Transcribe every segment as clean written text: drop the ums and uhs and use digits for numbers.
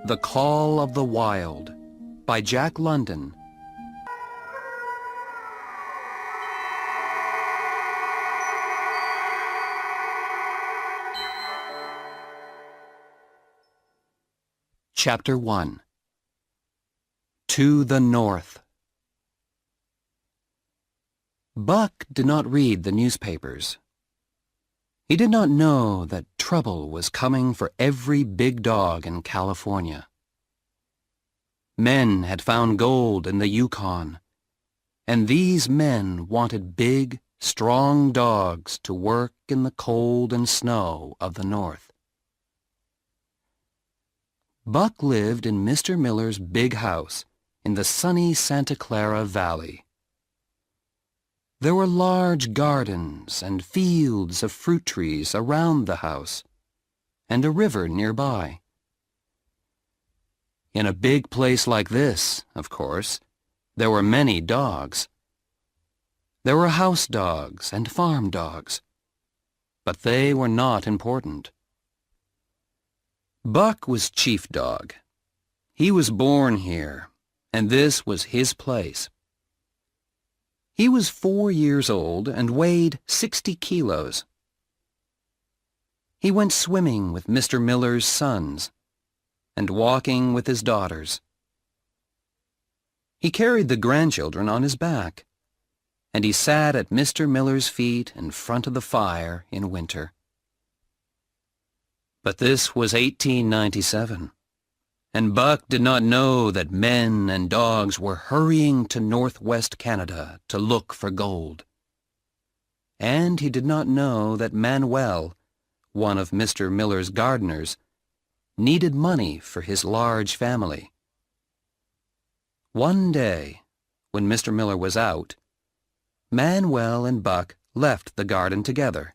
The Call of the Wild by Jack London. Chapter 1. To the North. Buck did not read the newspapers. He did not know that trouble was coming for every big dog in California. Men had found gold in the Yukon, and these men wanted big, strong dogs to work in the cold and snow of the North. Buck lived in Mr. Miller's big house in the sunny Santa Clara Valley. There were large gardens and fields of fruit trees around the house, and a river nearby. In a big place like this, of course, there were many dogs. There were house dogs and farm dogs, but they were not important. Buck was chief dog. He was born here, and this was his place. He was 4 years old and weighed 60 kilos. He went swimming with Mr. Miller's sons and walking with his daughters. He carried the grandchildren on his back, and he sat at Mr. Miller's feet in front of the fire in winter. But this was 1897, and Buck did not know that men and dogs were hurrying to northwest Canada to look for gold. And he did not know that Manuel, one of Mr. Miller's gardeners, needed money for his large family. One day, when Mr. Miller was out, Manuel and Buck left the garden together.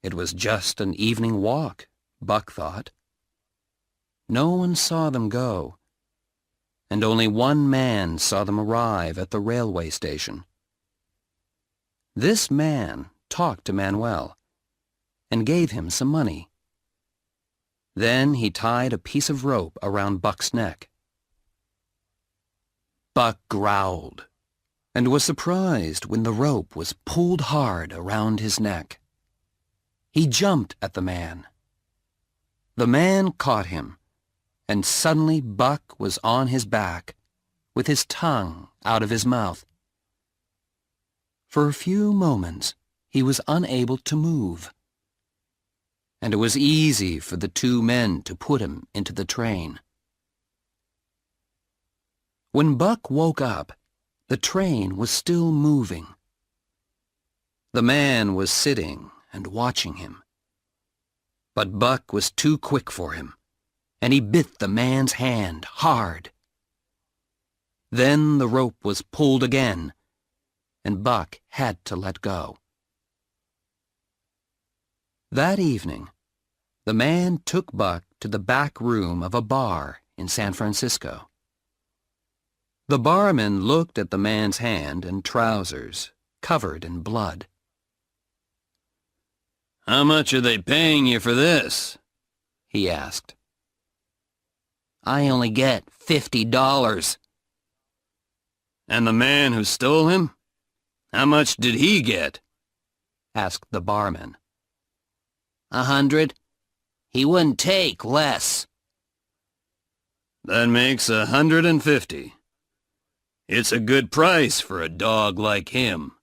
It was just an evening walk, Buck thought. No one saw them go, and only one man saw them arrive at the railway station. This man talked to Manuel and gave him some money. Then he tied a piece of rope around Buck's neck. Buck growled and was surprised when the rope was pulled hard around his neck. He jumped at the man. The man caught him, and suddenly Buck was on his back, with his tongue out of his mouth. For a few moments he was unable to move, and it was easy for the two men to put him into the train. When Buck woke up, the train was still moving. The man was sitting and watching him. But Buck was too quick for him, and he bit the man's hand hard. Then the rope was pulled again, and Buck had to let go. That evening, the man took Buck to the back room of a bar in San Francisco. The barman looked at the man's hand and trousers, covered in blood. "How much are they paying you for this?" he asked. "I only get $50. "And the man who stole him? How much did he get?" asked the barman. "100. He wouldn't take less." "That makes 150. It's a good price for a dog like him.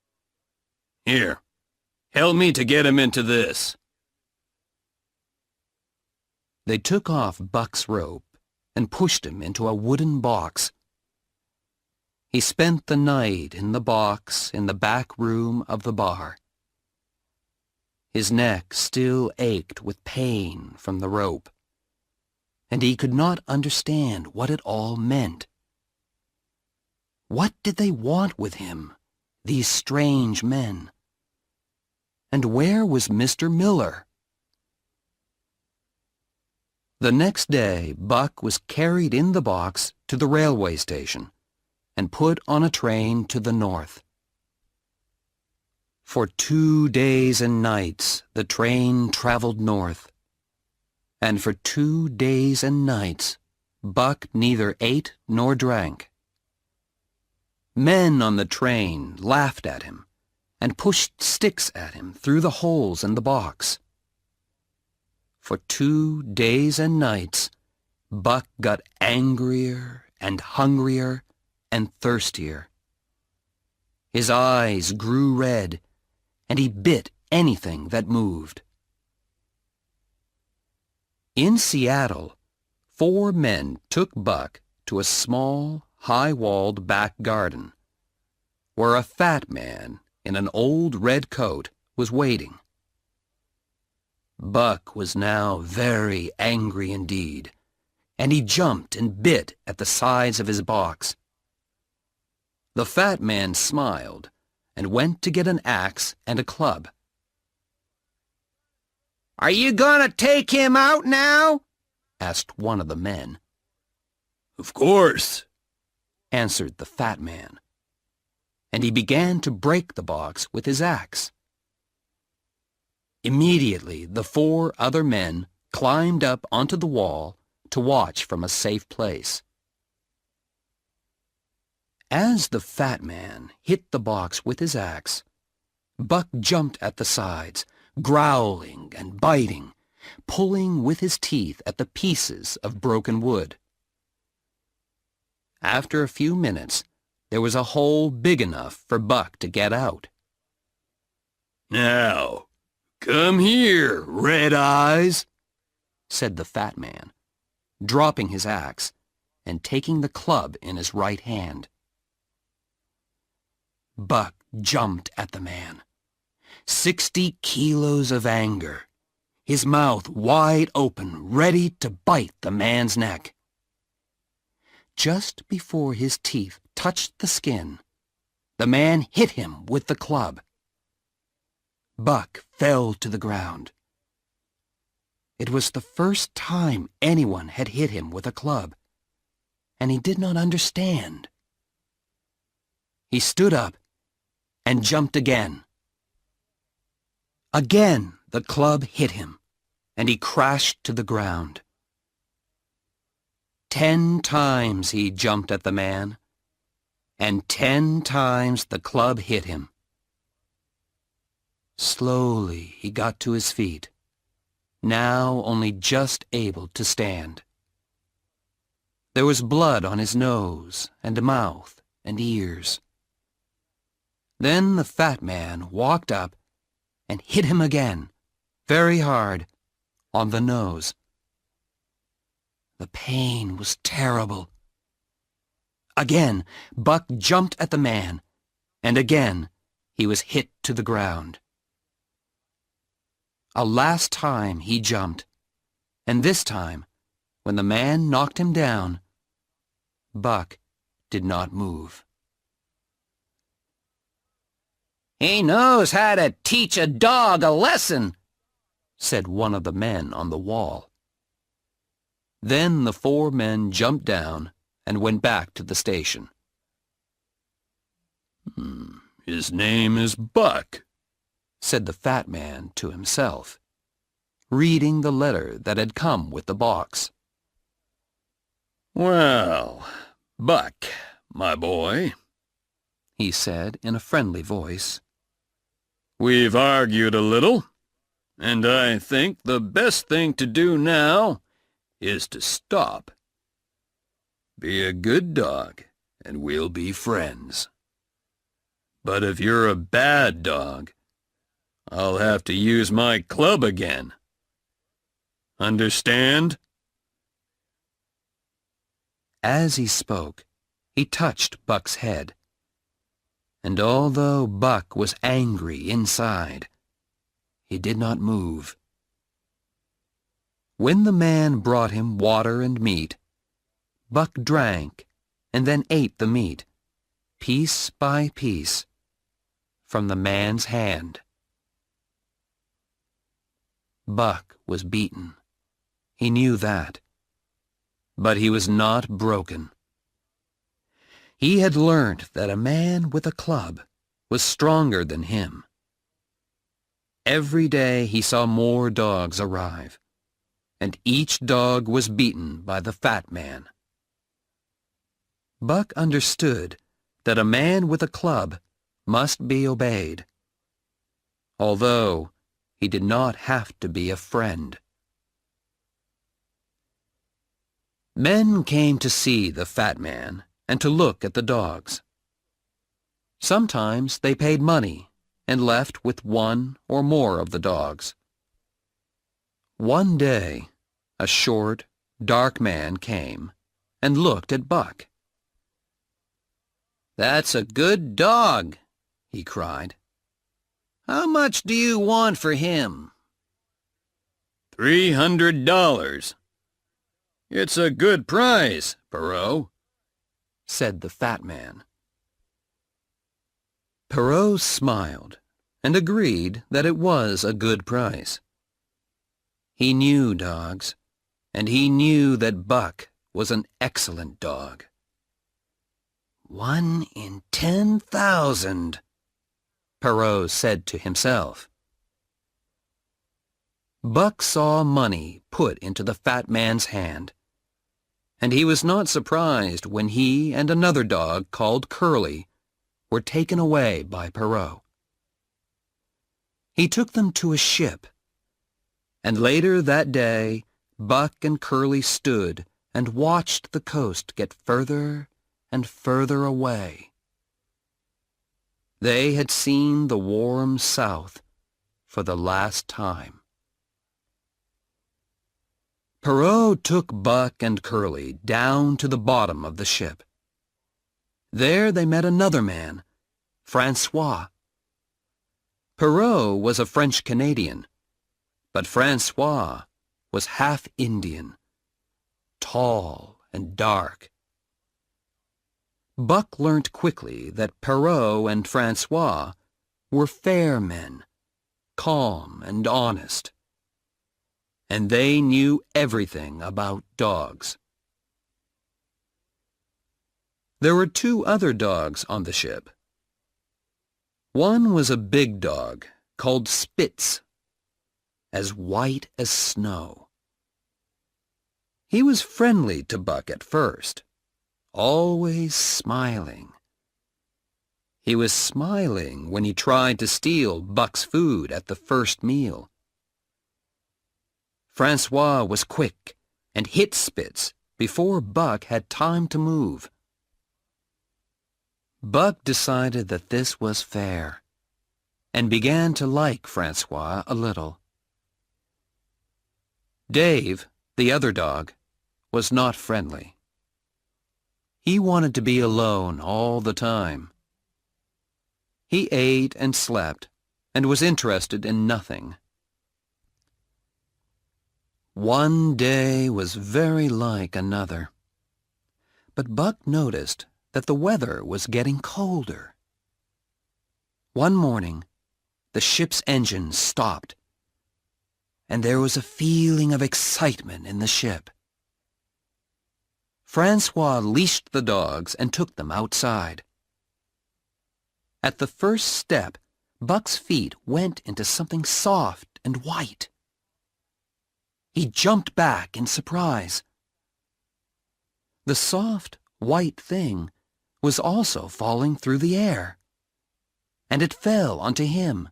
Here, help me to get him into this." They took off Buck's rope and pushed him into a wooden box. He spent the night in the box in the back room of the bar. His neck still ached with pain from the rope, and he could not understand what it all meant. What did they want with him, these strange men? And where was Mr. Miller? The next day, Buck was carried in the box to the railway station and put on a train to the north. For 2 days and nights the train traveled north, And for 2 days and nights, Buck neither ate nor drank. Men on the train laughed at him and pushed sticks at him through the holes in the box. For 2 days and nights, Buck got angrier and hungrier and thirstier. His eyes grew red, and he bit anything that moved. In Seattle, 4 men took Buck to a small, high-walled back garden, where a fat man in an old red coat was waiting. Buck was now very angry indeed, and he jumped and bit at the sides of his box. The fat man smiled and went to get an axe and a club. "Are you gonna take him out now?" asked one of the men. "Of course," answered the fat man, and he began to break the box with his axe. Immediately, the 4 other men climbed up onto the wall to watch from a safe place. As the fat man hit the box with his axe, Buck jumped at the sides, growling and biting, pulling with his teeth at the pieces of broken wood. After a few minutes, there was a hole big enough for Buck to get out. "Now, come here, Red Eyes," said the fat man, dropping his axe and taking the club in his right hand. Buck jumped at the man, 60 kilos of anger, his mouth wide open, ready to bite the man's neck. Just before his teeth touched the skin, the man hit him with the club. Buck fell to the ground. It was the first time anyone had hit him with a club, and he did not understand. He stood up and jumped again. Again the club hit him, and he crashed to the ground. 10 times he jumped at the man, and 10 times the club hit him. Slowly he got to his feet, now only just able to stand. There was blood on his nose and mouth and ears. Then the fat man walked up and hit him again, very hard, on the nose. The pain was terrible. Again, Buck jumped at the man, and again he was hit to the ground. A last time he jumped, and this time, when the man knocked him down, Buck did not move. "He knows how to teach a dog a lesson," said one of the men on the wall. Then the 4 men jumped down and went back to the station. "His name is Buck," said the fat man to himself, reading the letter that had come with the box. "Well, Buck, my boy," he said in a friendly voice, "we've argued a little, and I think the best thing to do now is to stop. Be a good dog, and we'll be friends. But if you're a bad dog, I'll have to use my club again. Understand?" As he spoke, he touched Buck's head, and although Buck was angry inside, he did not move. When the man brought him water and meat, Buck drank and then ate the meat, piece by piece, from the man's hand. Buck was beaten. He knew that. But he was not broken. He had learned that a man with a club was stronger than him. Every day he saw more dogs arrive, and each dog was beaten by the fat man. Buck understood that a man with a club must be obeyed, although he did not have to be a friend. Men came to see the fat man and to look at the dogs. Sometimes they paid money and left with one or more of the dogs. One day, a short, dark man came and looked at Buck. "That's a good dog," he cried. "How much do you want for him?" $300. "It's a good price, Perrault," said the fat man. Perrault smiled and agreed that it was a good price. He knew dogs, and he knew that Buck was an excellent dog. 1 in 10,000, Perrault said to himself. Buck saw money put into the fat man's hand, and he was not surprised when he and another dog called Curly were taken away by Perrault. He took them to a ship, and later that day Buck and Curly stood and watched the coast get further and further away. They had seen the warm South for the last time. Perrault took Buck and Curly down to the bottom of the ship. There they met another man, Francois. Perrault was a French-Canadian, but Francois was half Indian, tall and dark. Buck learnt quickly that Perrault and Francois were fair men, calm and honest, and they knew everything about dogs. There were 2 other dogs on the ship. One was a big dog called Spitz, as white as snow. He was friendly to Buck at first, always smiling. He was smiling when he tried to steal Buck's food at the first meal. Francois was quick and hit Spitz before Buck had time to move. Buck decided that this was fair and began to like Francois a little. Dave, the other dog, was not friendly. He wanted to be alone all the time. He ate and slept and was interested in nothing. One day was very like another, but Buck noticed that the weather was getting colder. One morning, the ship's engine stopped, and there was a feeling of excitement in the ship. Francois leashed the dogs and took them outside. At the first step, Buck's feet went into something soft and white. He jumped back in surprise. The soft, white thing was also falling through the air, and it fell onto him.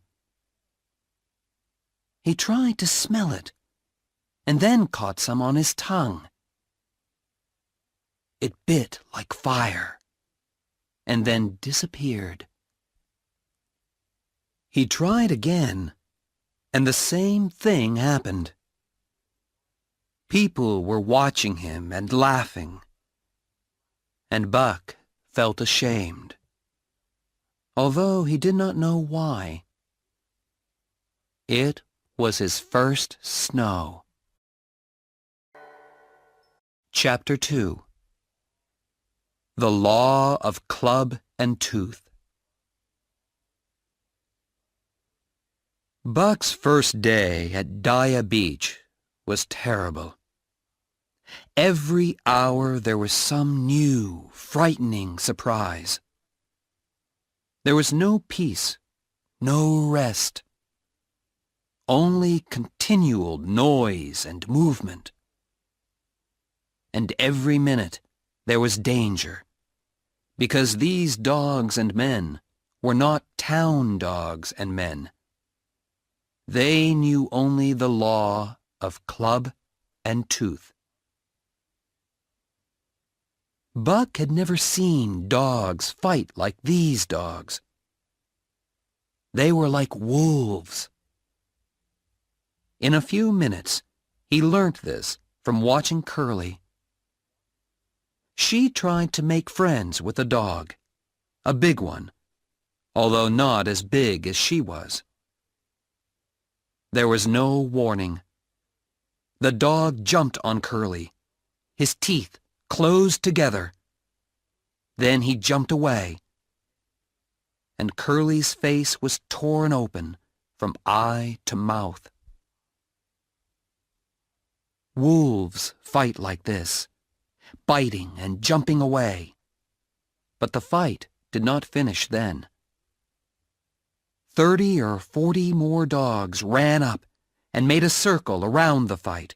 He tried to smell it, and then caught some on his tongue. It bit like fire, and then disappeared. He tried again, and the same thing happened. People were watching him and laughing, and Buck felt ashamed, although he did not know why. It was his first snow. Chapter 2. The Law of Club and Tooth. Buck's first day at Dyea Beach was terrible. Every hour there was some new, frightening surprise. There was no peace, no rest. only continual noise and movement. And every minute there was danger, because these dogs and men were not town dogs and men. They knew only the law of club and tooth. Buck had never seen dogs fight like these dogs. They were like wolves. In a few minutes, he learnt this from watching Curly. She tried to make friends with a dog, a big one, although not as big as she was. There was no warning. The dog jumped on Curly, his teeth closed together. Then he jumped away, and Curly's face was torn open from eye to mouth. Wolves fight like this, biting and jumping away. But the fight did not finish then. 30 or 40 more dogs ran up and made a circle around the fight,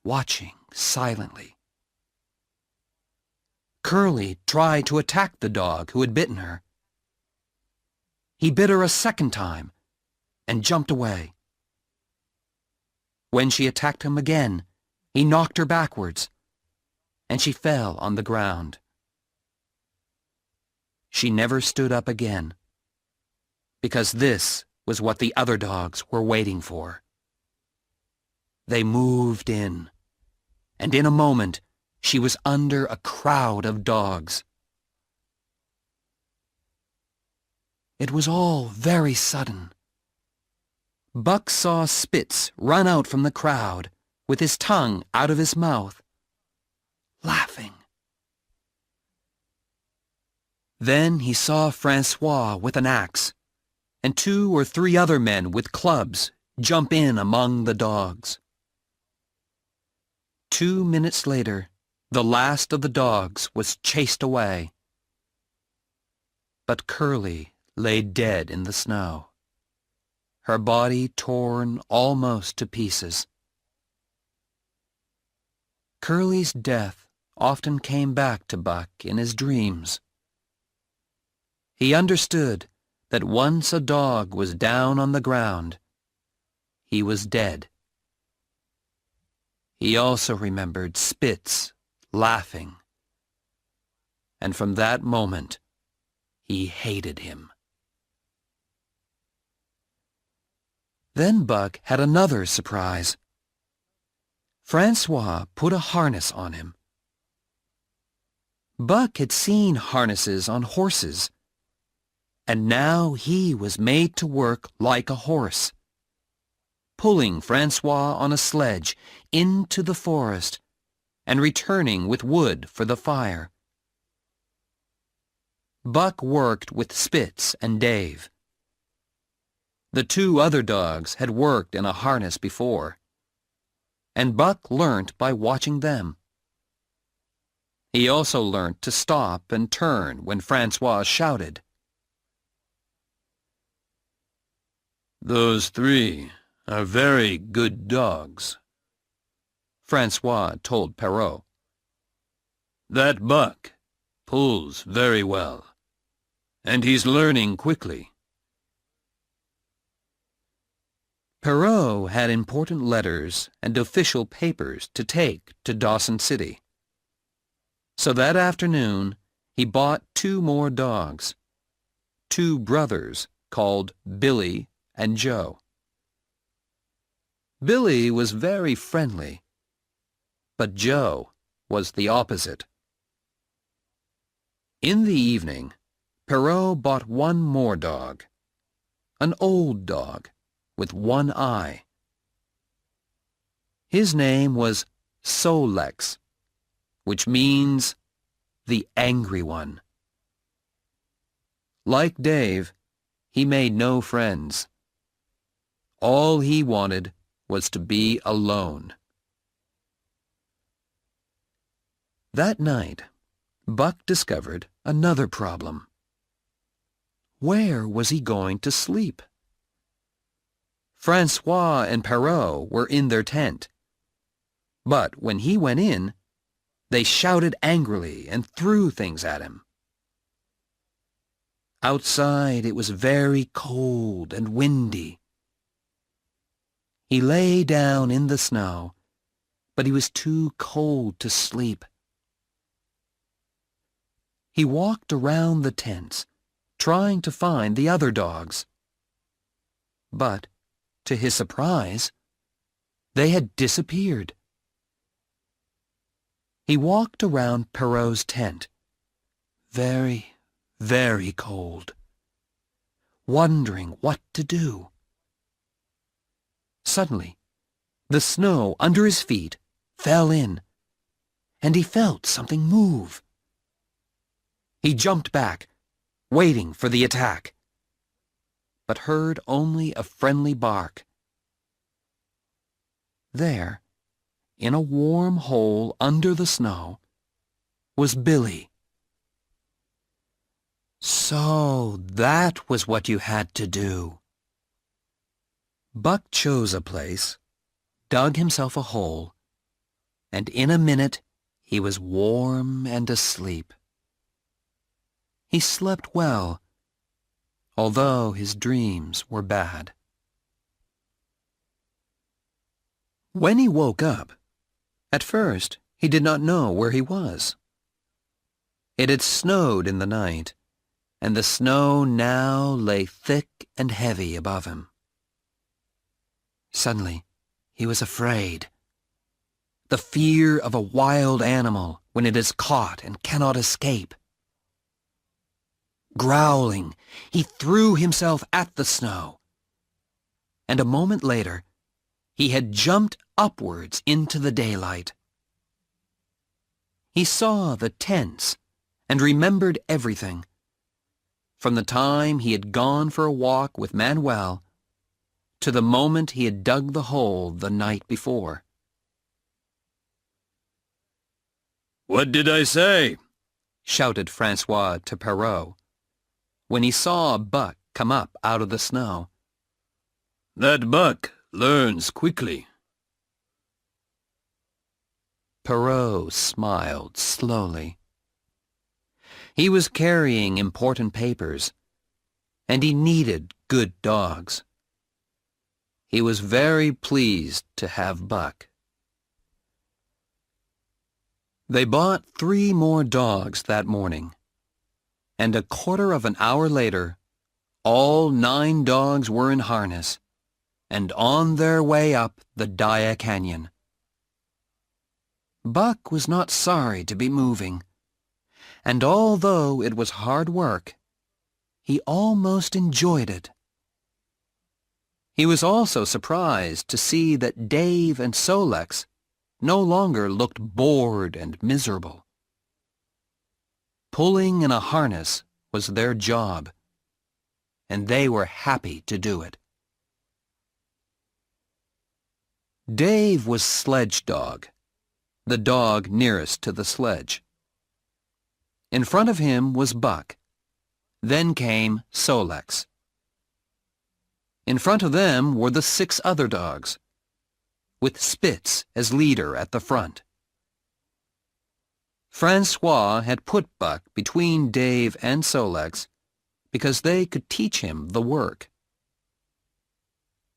watching silently. Curly tried to attack the dog who had bitten her. He bit her a second time and jumped away. When she attacked him again, he knocked her backwards, and she fell on the ground. She never stood up again, because this was what the other dogs were waiting for. They moved in, and in a moment she was under a crowd of dogs. It was all very sudden. Buck saw Spitz run out from the crowd with his tongue out of his mouth, laughing. Then he saw Francois with an axe, and 2 or 3 other men with clubs jump in among the dogs. 2 minutes later, the last of the dogs was chased away. But Curly lay dead in the snow, her body torn almost to pieces. Curly's death often came back to Buck in his dreams. He understood that once a dog was down on the ground, he was dead. He also remembered Spitz laughing, and from that moment he hated him. Then Buck had another surprise. Francois put a harness on him. Buck had seen harnesses on horses, and now he was made to work like a horse, pulling Francois on a sledge into the forest and returning with wood for the fire. Buck worked with Spitz and Dave. The 2 other dogs had worked in a harness before, and Buck learnt by watching them. He also learnt to stop and turn when Francois shouted. "Those 3 are very good dogs," Francois told Perrault. "That Buck pulls very well, and he's learning quickly." Perrault had important letters and official papers to take to Dawson City. So that afternoon he bought 2 more dogs, 2 brothers called Billy and Joe. Billy was very friendly, but Joe was the opposite. In the evening, Perrault bought 1 more dog, an old dog with 1 eye. His name was Solex, which means the angry one. Like Dave, he made no friends. All he wanted was to be alone. That night, Buck discovered another problem. Where was he going to sleep? Francois and Perrault were in their tent. But when he went in, they shouted angrily and threw things at him. Outside it was very cold and windy. He lay down in the snow, but he was too cold to sleep. He walked around the tents, trying to find the other dogs. But, to his surprise, they had disappeared. He walked around Perrault's tent, very, very cold, wondering what to do. Suddenly, the snow under his feet fell in, and he felt something move. He jumped back, waiting for the attack, but heard only a friendly bark. There, in a warm hole under the snow, was Billy. So that was what you had to do. Buck chose a place, dug himself a hole, and in a minute he was warm and asleep. He slept well, although his dreams were bad. When he woke up, at first he did not know where he was. It had snowed in the night, and the snow now lay thick and heavy above him. Suddenly, he was afraid. The fear of a wild animal when it is caught and cannot escape. Growling, he threw himself at the snow, and a moment later, he had jumped upwards into the daylight. He saw the tents and remembered everything, from the time he had gone for a walk with Manuel to the moment he had dug the hole the night before. "What did I say?" shouted Francois to Perrault, when he saw Buck come up out of the snow. "That Buck learns quickly." Perrault smiled slowly. He was carrying important papers, and he needed good dogs. He was very pleased to have Buck. They bought 3 more dogs that morning, and a quarter of an hour later, all 9 dogs were in harness and on their way up the Daya Canyon. Buck was not sorry to be moving, and although it was hard work, he almost enjoyed it. He was also surprised to see that Dave and Solex no longer looked bored and miserable. Pulling in a harness was their job, and they were happy to do it. Dave was sledge dog, the dog nearest to the sledge. In front of him was Buck. Then came Solex. In front of them were the 6 other dogs, with Spitz as leader at the front. Francois had put Buck between Dave and Solex because they could teach him the work.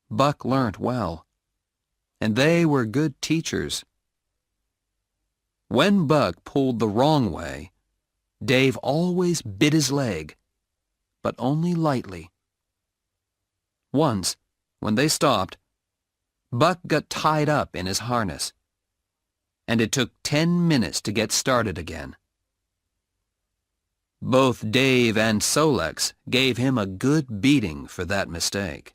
Buck learnt well, and they were good teachers. When Buck pulled the wrong way, Dave always bit his leg, but only lightly. Once, when they stopped, Buck got tied up in his harness, and it took 10 minutes to get started again. Both Dave and Solex gave him a good beating for that mistake.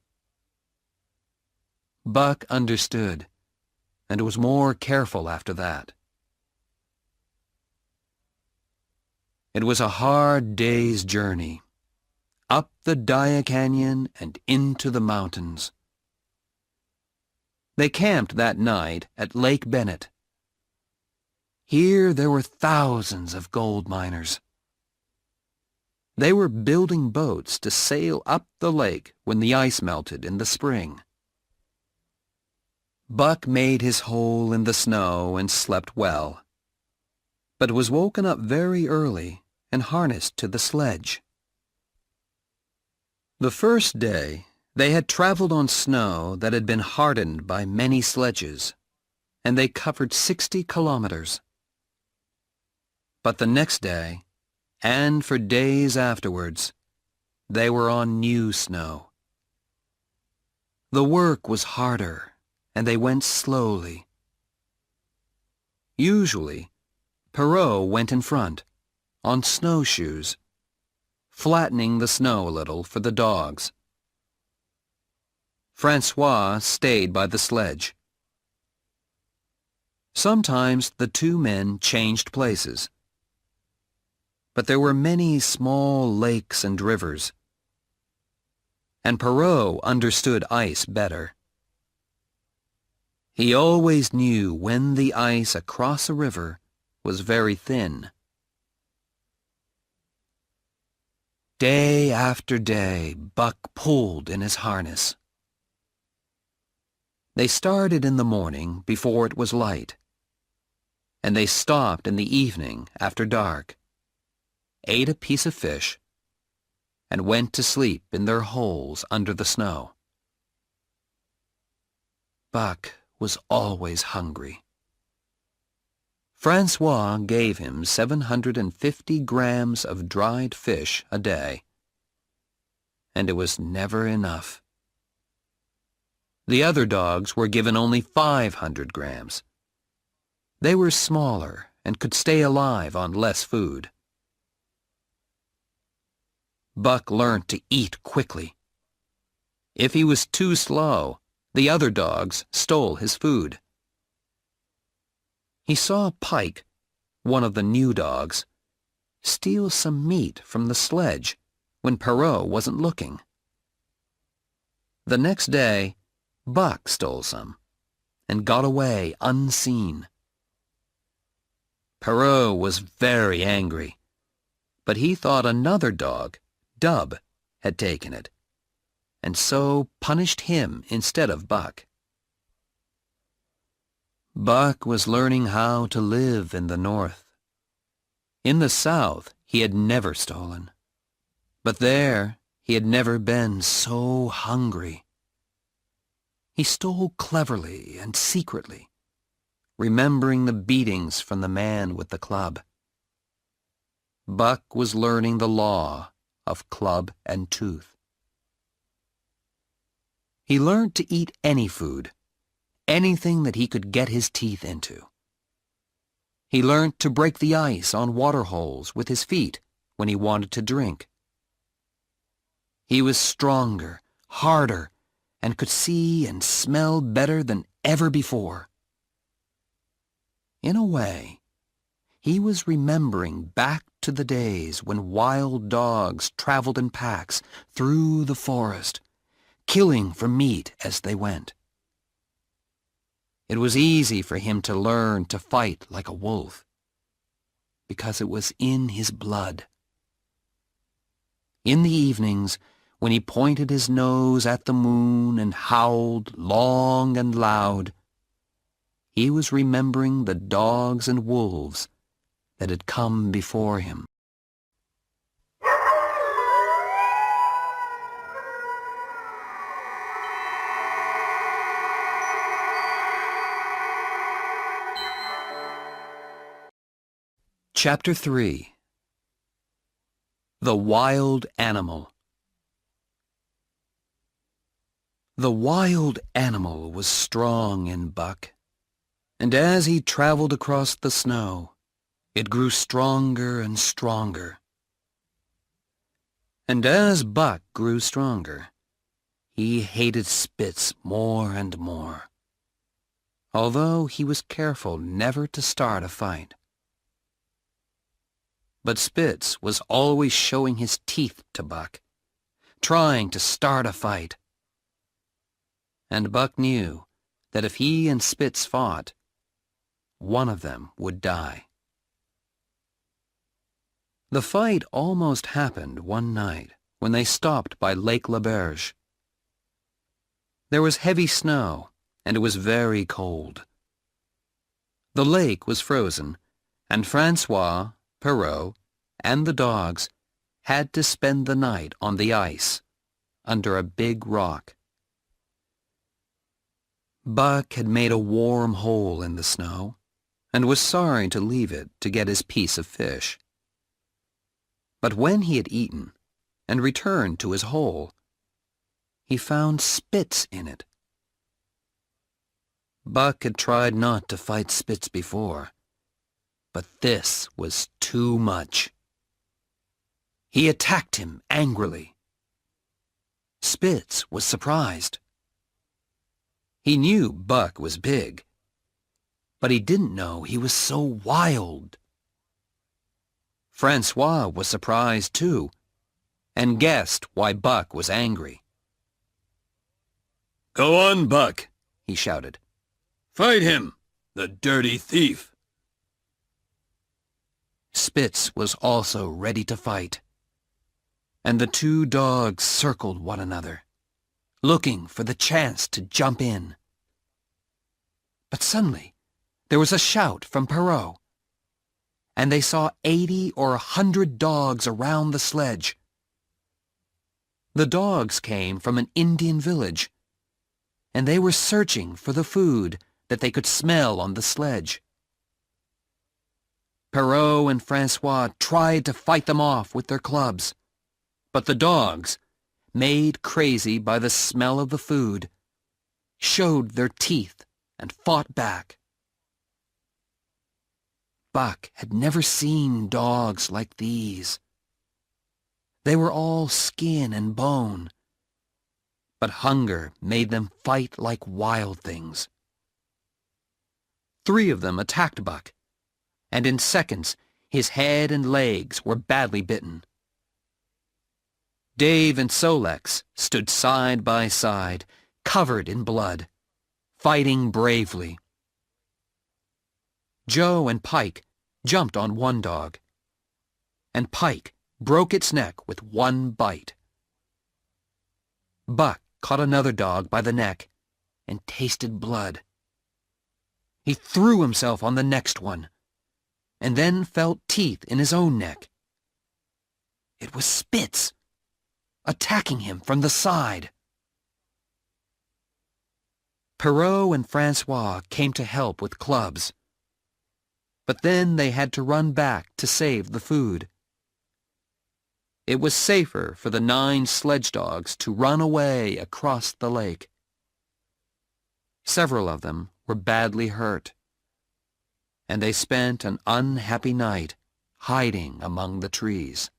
Buck understood, and was more careful after that. It was a hard day's journey, up the Daya Canyon and into the mountains. They camped that night at Lake Bennett. Here there were thousands of gold miners. They were building boats to sail up the lake when the ice melted in the spring. Buck made his hole in the snow and slept well, but was woken up very early and harnessed to the sledge. The first day, they had traveled on snow that had been hardened by many sledges, and they covered 60 kilometers. But the next day, and for days afterwards, they were on new snow. The work was harder, and they went slowly. Usually, Perrault went in front, on snowshoes, flattening the snow a little for the dogs. Francois stayed by the sledge. Sometimes the two men changed places. But there were many small lakes and rivers, and Perrault understood ice better. He always knew when the ice across a river was very thin. Day after day, Buck pulled in his harness. They started in the morning before it was light, and they stopped in the evening after dark, ate a piece of fish, and went to sleep in their holes under the snow. Buck was always hungry. Francois gave him 750 grams of dried fish a day, and it was never enough. The other dogs were given only 500 grams. They were smaller and could stay alive on less food. Buck learned to eat quickly. If he was too slow, the other dogs stole his food. He saw Pike, one of the new dogs, steal some meat from the sledge when Perrault wasn't looking. The next day, Buck stole some and got away unseen. Perrault was very angry, but he thought another dog, Dub, had taken it, and so punished him instead of Buck. Buck was learning how to live in the north. In the south, he had never stolen, but there he had never been so hungry. He stole cleverly and secretly, remembering the beatings from the man with the club. Buck was learning the law of club and tooth. He learned to eat any food, anything that he could get his teeth into. He learned to break the ice on water holes with his feet when he wanted to drink. He was stronger, harder, and could see and smell better than ever before. In a way, he was remembering back to the days when wild dogs traveled in packs through the forest, killing for meat as they went. It was easy for him to learn to fight like a wolf, because it was in his blood. In the evenings, when he pointed his nose at the moon and howled long and loud, he was remembering the dogs and wolves that had come before him. Chapter 3. The Wild Animal. The wild animal was strong in Buck, and as he traveled across the snow, it grew stronger and stronger. And as Buck grew stronger, he hated Spitz more and more, although he was careful never to start a fight. But Spitz was always showing his teeth to Buck, trying to start a fight. And Buck knew that if he and Spitz fought, one of them would die. The fight almost happened one night when they stopped by Lake Le Berge. There was heavy snow, and it was very cold. The lake was frozen, and Francois, Perrault, and the dogs had to spend the night on the ice, under a big rock. Buck had made a warm hole in the snow, and was sorry to leave it to get his piece of fish. But when he had eaten, and returned to his hole, he found Spitz in it. Buck had tried not to fight Spitz before, but this was too much. He attacked him angrily. Spitz was surprised. He knew Buck was big, but he didn't know he was so wild. Francois was surprised too, and guessed why Buck was angry. "Go on, Buck," he shouted. "Fight him, the dirty thief." Spitz was also ready to fight, and the two dogs circled one another, looking for the chance to jump in. But suddenly, there was a shout from Perrault, and they saw 80 or 100 dogs around the sledge. The dogs came from an Indian village, and they were searching for the food that they could smell on the sledge. Perrault and Francois tried to fight them off with their clubs, but the dogs, made crazy by the smell of the food, showed their teeth and fought back. Buck had never seen dogs like these. They were all skin and bone, but hunger made them fight like wild things. 3 of them attacked Buck, and in seconds his head and legs were badly bitten. Dave and Solex stood side by side, covered in blood, fighting bravely. Joe and Pike jumped on one dog, and Pike broke its neck with one bite. Buck caught another dog by the neck and tasted blood. He threw himself on the next one, and then felt teeth in his own neck. It was Spitz, attacking him from the side. Perrault and Francois came to help with clubs, but then they had to run back to save the food. It was safer for the 9 sledge dogs to run away across the lake. Several of them were badly hurt, and they spent an unhappy night hiding among the trees.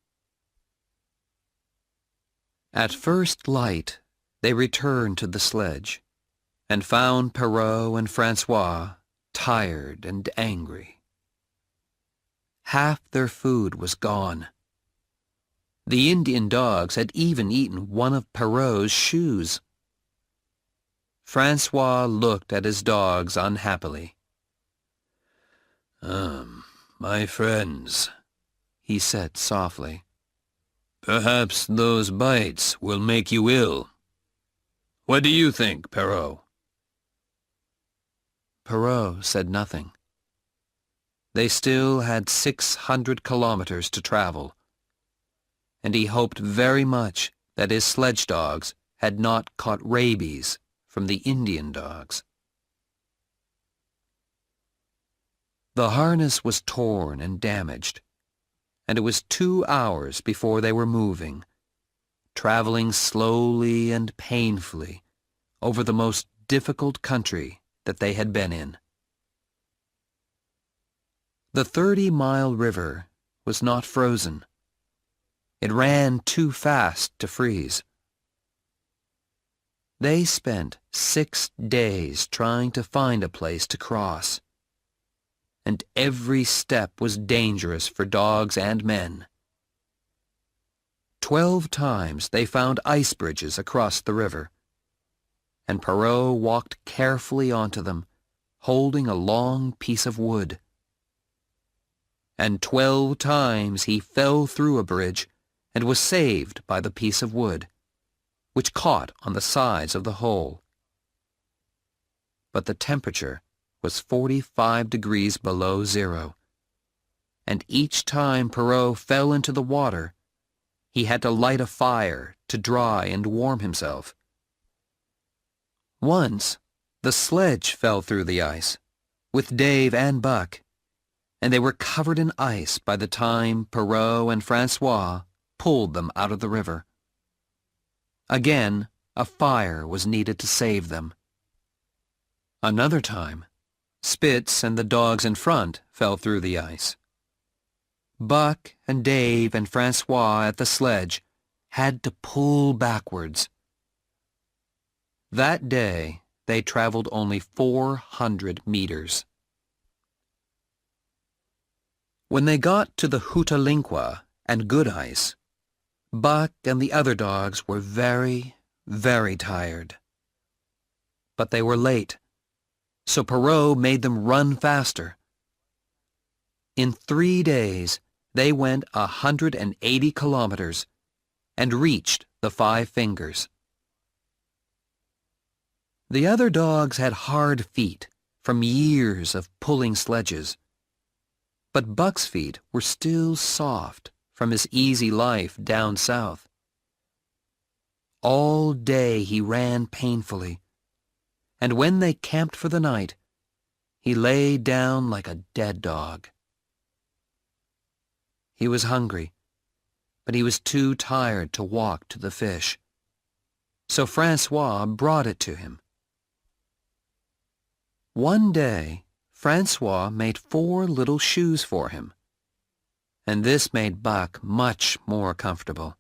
At first light, they returned to the sledge and found Perrault and Francois tired and angry. Half their food was gone. The Indian dogs had even eaten one of Perrault's shoes. Francois looked at his dogs unhappily. My friends," he said softly, "perhaps those bites will make you ill. What do you think, Perrault?" Perrault said nothing. They still had 600 kilometers to travel, and he hoped very much that his sledge dogs had not caught rabies from the Indian dogs. The harness was torn and damaged, and it was 2 hours before they were moving, traveling slowly and painfully over the most difficult country that they had been in. The 30-mile river was not frozen. It ran too fast to freeze. They spent 6 days trying to find a place to cross, and every step was dangerous for dogs and men. 12 times they found ice bridges across the river, and Perrault walked carefully onto them, holding a long piece of wood. And 12 times he fell through a bridge and was saved by the piece of wood, which caught on the sides of the hole. but the temperature was 45 degrees below zero, and each time Perrault fell into the water, he had to light a fire to dry and warm himself. Once, the sledge fell through the ice, with Dave and Buck, and they were covered in ice by the time Perrault and Francois pulled them out of the river. Again, a fire was needed to save them. Another time, Spitz and the dogs in front fell through the ice. Buck and Dave and Francois at the sledge had to pull backwards. That day, they traveled only 400 meters. When they got to the Hootalinqua and good ice, Buck and the other dogs were very, very tired. But they were late, so Perrault made them run faster. In 3 days, they went 180 kilometers and reached the Five Fingers. The other dogs had hard feet from years of pulling sledges, but Buck's feet were still soft from his easy life down south. All day he ran painfully, and when they camped for the night, he lay down like a dead dog. He was hungry, but he was too tired to walk to the fish, so Francois brought it to him. One day, Francois made 4 little shoes for him, and this made Buck much more comfortable.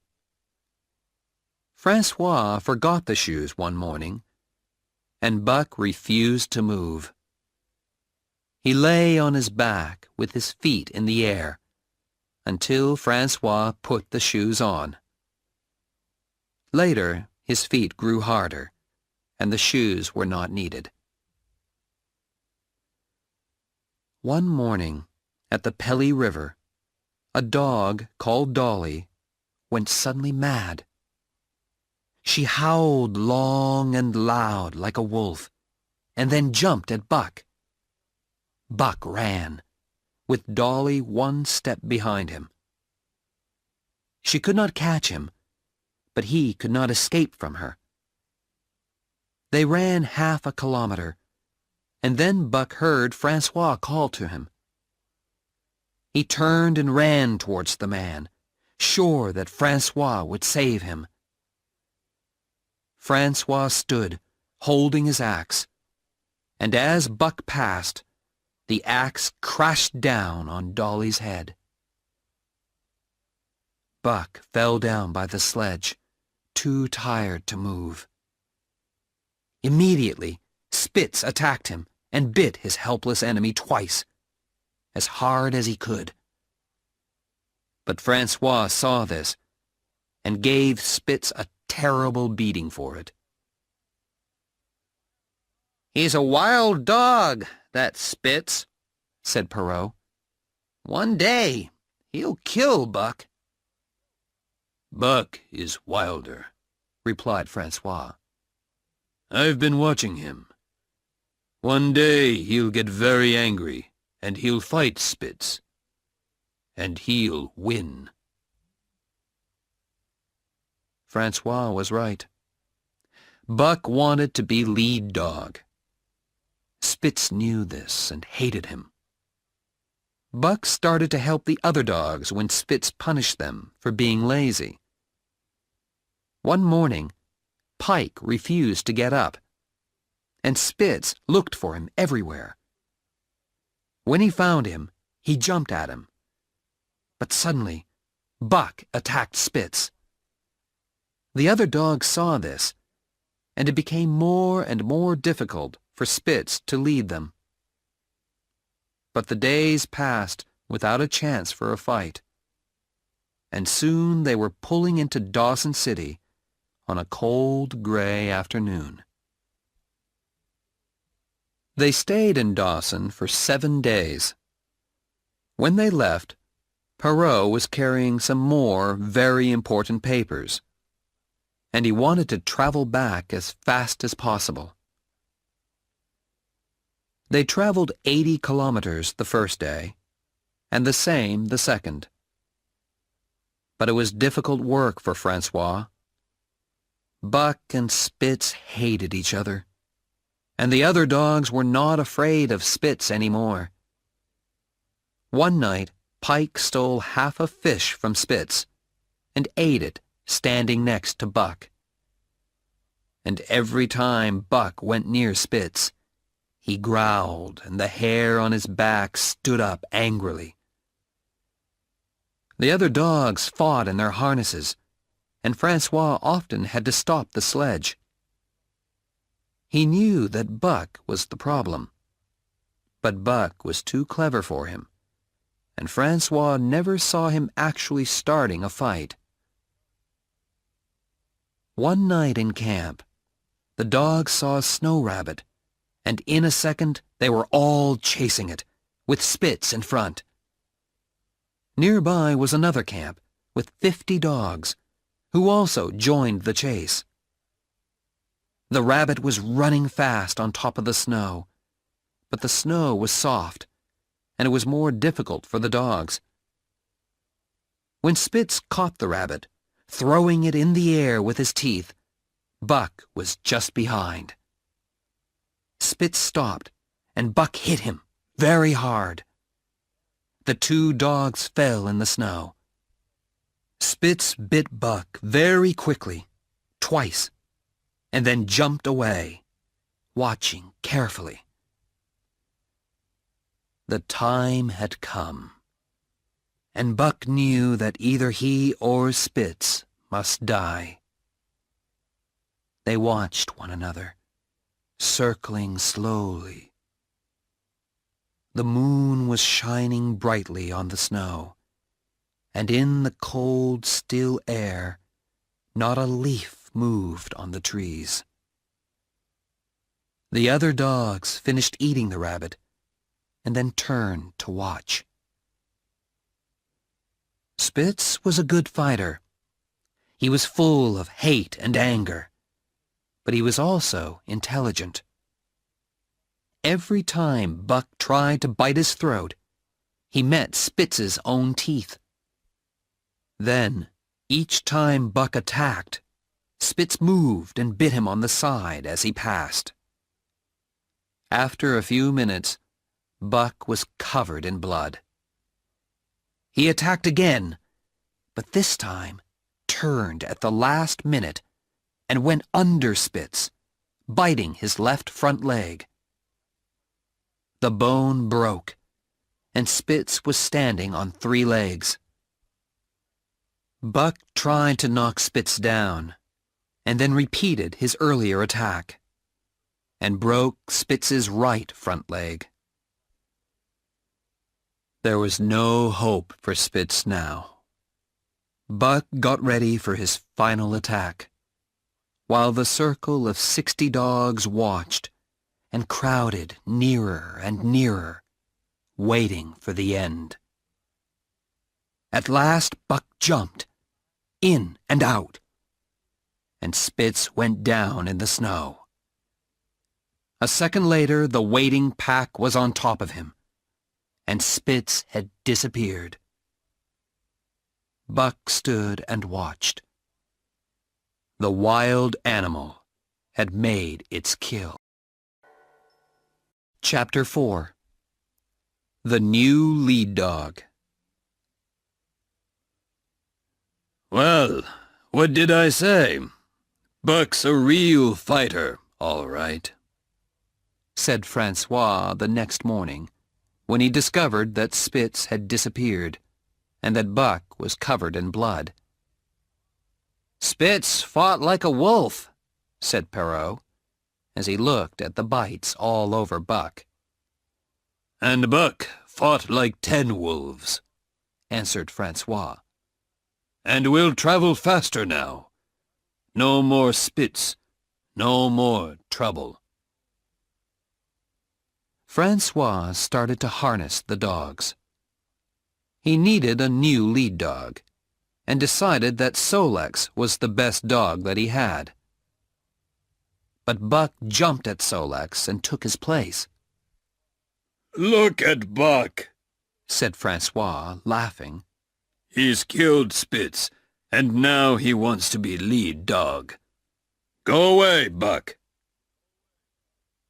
Francois forgot the shoes one morning, and Buck refused to move. He lay on his back with his feet in the air until Francois put the shoes on. Later, his feet grew harder, and the shoes were not needed. One morning, at the Pelly River, a dog called Dolly went suddenly mad. She howled long and loud like a wolf, and then jumped at Buck. Buck ran, with Dolly 1 step behind him. She could not catch him, but he could not escape from her. They ran half a kilometer, and then Buck heard Francois call to him. He turned and ran towards the man, sure that Francois would save him. Francois stood, holding his axe, and as Buck passed, the axe crashed down on Dolly's head. Buck fell down by the sledge, too tired to move. Immediately, Spitz attacked him and bit his helpless enemy twice, as hard as he could. But Francois saw this and gave Spitz a terrible beating for it. "He's a wild dog, that Spitz," said Perrault. "One day, he'll kill Buck." "Buck is wilder," replied Francois. "I've been watching him. One day he'll get very angry, and he'll fight Spitz. And he'll win." Francois was right. Buck wanted to be lead dog. Spitz knew this and hated him. Buck started to help the other dogs when Spitz punished them for being lazy. One morning, Pike refused to get up, and Spitz looked for him everywhere. When he found him, he jumped at him. But suddenly, Buck attacked Spitz. The other dogs saw this, and it became more and more difficult for Spitz to lead them. But the days passed without a chance for a fight, and soon they were pulling into Dawson City on a cold, gray afternoon. They stayed in Dawson for 7 days. When they left, Perrault was carrying some more very important papers, and he wanted to travel back as fast as possible. They traveled 80 kilometers the first day, and the same the second. But it was difficult work for Francois. Buck and Spitz hated each other, and the other dogs were not afraid of Spitz anymore. One night, Pike stole half a fish from Spitz and ate it standing next to Buck. And every time Buck went near Spitz, he growled and the hair on his back stood up angrily. The other dogs fought in their harnesses, and Francois often had to stop the sledge. He knew that Buck was the problem, but Buck was too clever for him, and Francois never saw him actually starting a fight. One night in camp, the dogs saw a snow rabbit, and in a second they were all chasing it, with Spitz in front. Nearby was another camp with 50 dogs, who also joined the chase. The rabbit was running fast on top of the snow, but the snow was soft, and it was more difficult for the dogs. When Spitz caught the rabbit, throwing it in the air with his teeth, Buck was just behind. Spitz stopped, and Buck hit him very hard. The two dogs fell in the snow. Spitz bit Buck very quickly, twice, and then jumped away, watching carefully. The time had come, and Buck knew that either he or Spitz must die. They watched one another, circling slowly. The moon was shining brightly on the snow, and in the cold, still air, not a leaf moved on the trees. The other dogs finished eating the rabbit, and then turned to watch. Spitz was a good fighter. He was full of hate and anger, but he was also intelligent. Every time Buck tried to bite his throat, he met Spitz's own teeth. Then, each time Buck attacked, Spitz moved and bit him on the side as he passed. After a few minutes, Buck was covered in blood. He attacked again, but this time turned at the last minute and went under Spitz, biting his left front leg. The bone broke, and Spitz was standing on 3 legs. Buck tried to knock Spitz down, and then repeated his earlier attack, and broke Spitz's right front leg. There was no hope for Spitz now. Buck got ready for his final attack, while the circle of 60 dogs watched and crowded nearer and nearer, waiting for the end. At last Buck jumped, in and out, and Spitz went down in the snow. A second later, the waiting pack was on top of him, and Spitz had disappeared. Buck stood and watched. The wild animal had made its kill. Chapter 4. The New Lead Dog. Well, what did I say? Buck's a real fighter, all right, said Francois the next morning, when he discovered that Spitz had disappeared, and that Buck was covered in blood. Spitz fought like a wolf, said Perrault, as he looked at the bites all over Buck. And Buck fought like 10 wolves, answered Francois. And we'll travel faster now. No more Spitz, no more trouble. Francois started to harness the dogs. He needed a new lead dog, and decided that Solex was the best dog that he had. But Buck jumped at Solex and took his place. Look at Buck, said Francois, laughing. He's killed Spitz, and now he wants to be lead dog. Go away, Buck.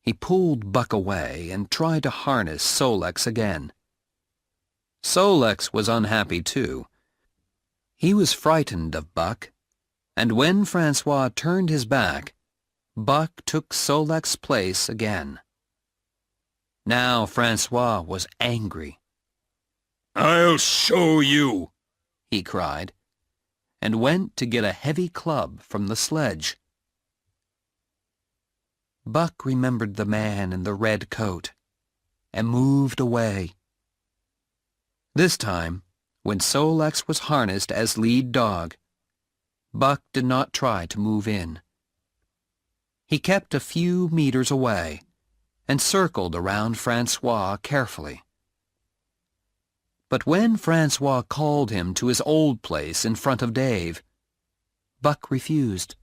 He pulled Buck away and tried to harness Sol-leks again. Sol-leks was unhappy too. He was frightened of Buck, and when Francois turned his back, Buck took Sol-leks' place again. Now Francois was angry. I'll show you, he cried, and went to get a heavy club from the sledge. Buck remembered the man in the red coat and moved away. This time, when Sol-leks was harnessed as lead dog, Buck did not try to move in. He kept a few meters away and circled around Francois carefully. But when Francois called him to his old place in front of Dave, Buck refused.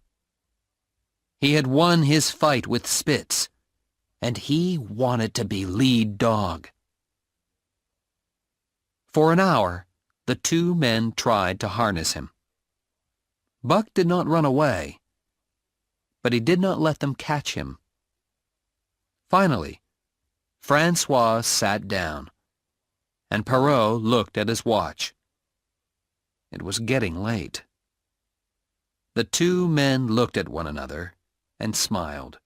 He had won his fight with Spitz, and he wanted to be lead dog. For an hour, the two men tried to harness him. Buck did not run away, but he did not let them catch him. Finally, Francois sat down, and Perrault looked at his watch. It was getting late. The two men looked at one another and smiled.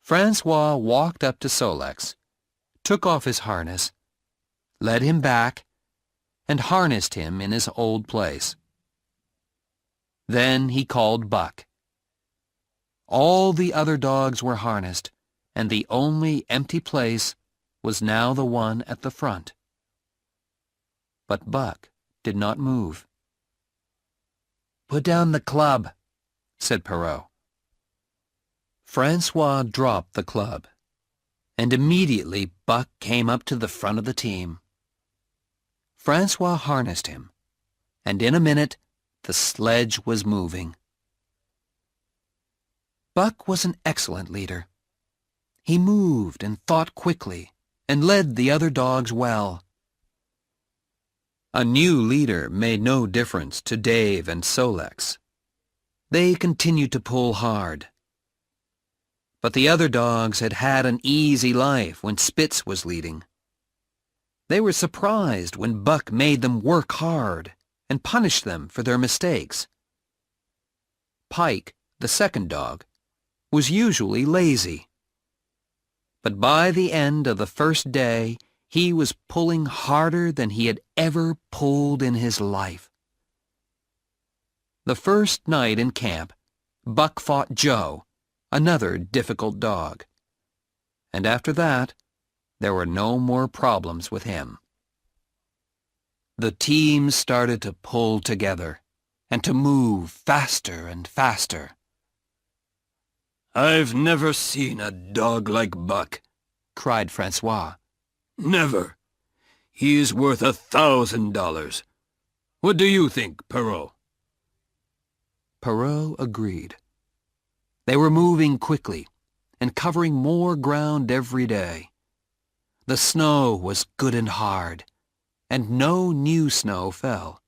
Francois walked up to Sol-leks, took off his harness, led him back, and harnessed him in his old place. Then he called Buck. All the other dogs were harnessed, and the only empty place was now the one at the front. But Buck did not move. "Put down the club," said Perrault. Francois dropped the club, and immediately Buck came up to the front of the team. Francois harnessed him, and in a minute the sledge was moving. Buck was an excellent leader. He moved and thought quickly and led the other dogs well. A new leader made no difference to Dave and Sol-leks. They continued to pull hard. But the other dogs had had an easy life when Spitz was leading. They were surprised when Buck made them work hard and punished them for their mistakes. Pike, the second dog, was usually lazy. But by the end of the first day, he was pulling harder than he had ever pulled in his life. The first night in camp, Buck fought Joe, another difficult dog. And after that, there were no more problems with him. The team started to pull together and to move faster and faster. I've never seen a dog like Buck, cried Francois. Never. He is worth $1,000. What do you think, Perrault? Perrault agreed. They were moving quickly and covering more ground every day. The snow was good and hard, and no new snow fell.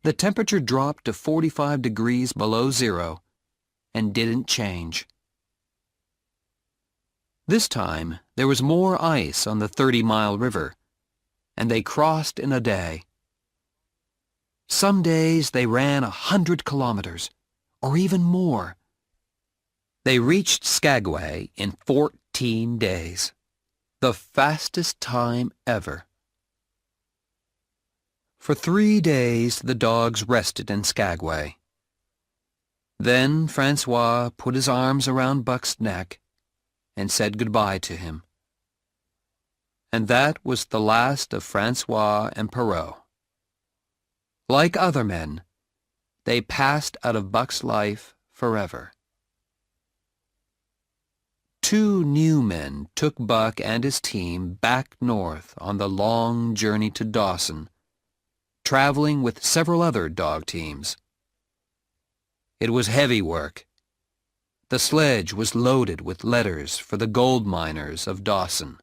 The temperature dropped to 45 degrees below zero and didn't change. This time, there was more ice on the 30-mile river, and they crossed in a day. Some days they ran 100 kilometers, or even more. They reached Skagway in 14 days, the fastest time ever. For 3 days the dogs rested in Skagway. Then Francois put his arms around Buck's neck and said goodbye to him. And that was the last of Francois and Perrault. Like other men, they passed out of Buck's life forever. 2 new men took Buck and his team back north on the long journey to Dawson, traveling with several other dog teams. It was heavy work, The sledge was loaded with letters for the gold miners of Dawson.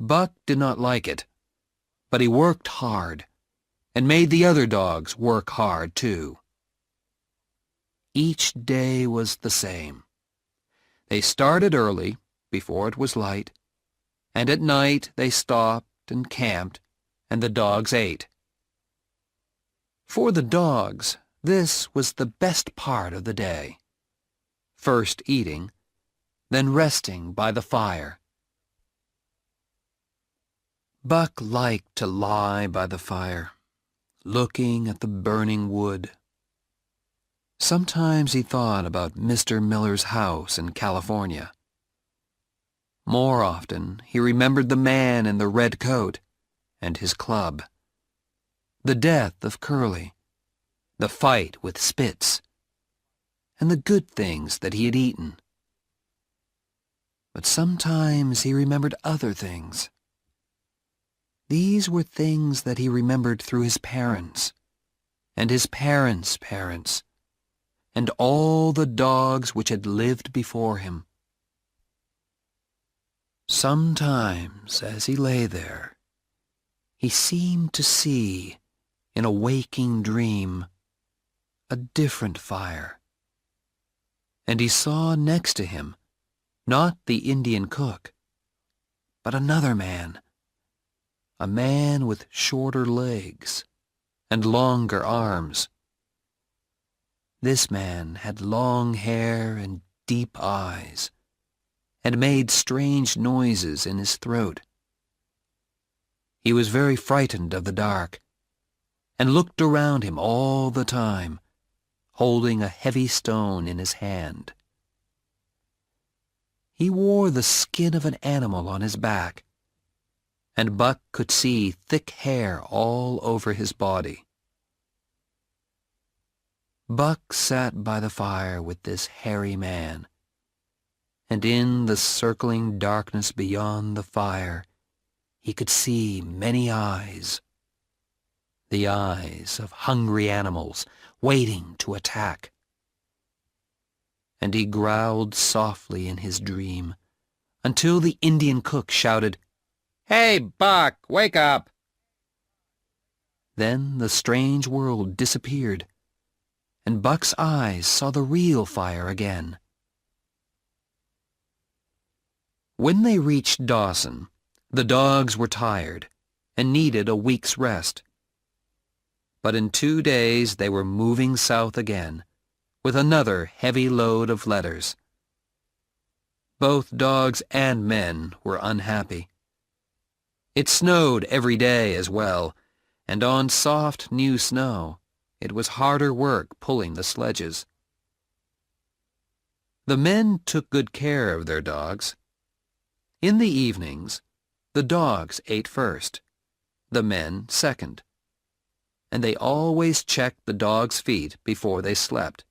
Buck did not like it, but he worked hard and made the other dogs work hard too. Each day was the same. They started early, before it was light, and at night they stopped and camped, and the dogs ate. For the dogs, this was the best part of the day. First eating, then resting by the fire. Buck liked to lie by the fire, looking at the burning wood. Sometimes he thought about Mr. Miller's house in California. More often, he remembered the man in the red coat and his club. The death of Curly, the fight with Spitz, and the good things that he had eaten. But sometimes he remembered other things. These were things that he remembered through his parents, and his parents' parents, and all the dogs which had lived before him. Sometimes, as he lay there, he seemed to see, in a waking dream, a different fire. And he saw next to him, not the Indian cook, but another man, a man with shorter legs and longer arms. This man had long hair and deep eyes, and made strange noises in his throat. He was very frightened of the dark, and looked around him all the time, holding a heavy stone in his hand. He wore the skin of an animal on his back, and Buck could see thick hair all over his body. Buck sat by the fire with this hairy man, and in the circling darkness beyond the fire, he could see many eyes, the eyes of hungry animals waiting to attack. And he growled softly in his dream until the Indian cook shouted, "Hey, Buck, wake up!" Then the strange world disappeared, and Buck's eyes saw the real fire again. When they reached Dawson, the dogs were tired and needed a week's rest. But in 2 days they were moving south again, with another heavy load of letters. Both dogs and men were unhappy. It snowed every day as well, and on soft new snow, it was harder work pulling the sledges. The men took good care of their dogs. In the evenings, the dogs ate first, the men second, and they always checked the dogs' feet before they slept.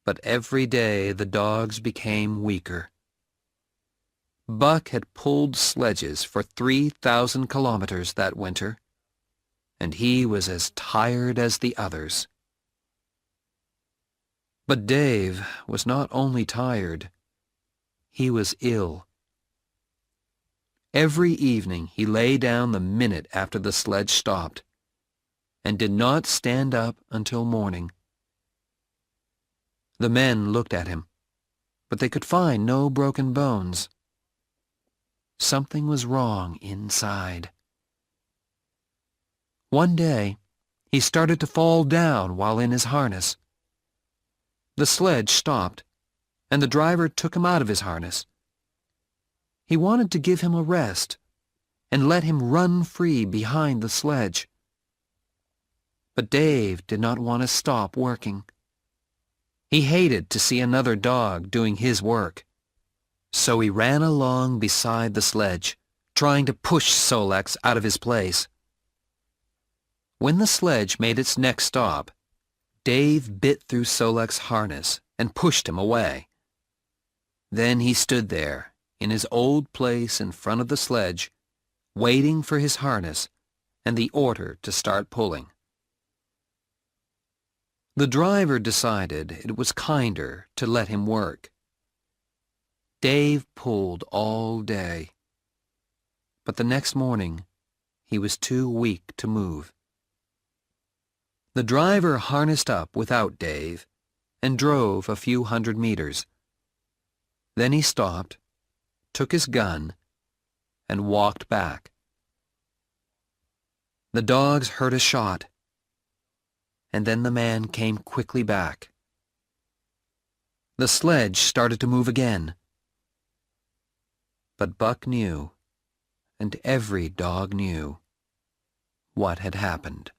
But every day the dogs became weaker. Buck had pulled sledges for 3,000 kilometers that winter, and he was as tired as the others. But Dave was not only tired, he was ill. Every evening he lay down the minute after the sledge stopped, and did not stand up until morning. The men looked at him, but they could find no broken bones. Something was wrong inside. One day, he started to fall down while in his harness. The sledge stopped, and the driver took him out of his harness. He wanted to give him a rest and let him run free behind the sledge. But Dave did not want to stop working. He hated to see another dog doing his work. So he ran along beside the sledge, trying to push Solex out of his place. When the sledge made its next stop, Dave bit through Solex's harness and pushed him away. Then he stood there, in his old place in front of the sledge, waiting for his harness and the order to start pulling. The driver decided it was kinder to let him work. Dave pulled all day, but the next morning he was too weak to move. The driver harnessed up without Dave and drove a few hundred meters. Then he stopped, took his gun, and walked back. The dogs heard a shot, and then the man came quickly back. The sledge started to move again. But Buck knew, and every dog knew, what had happened.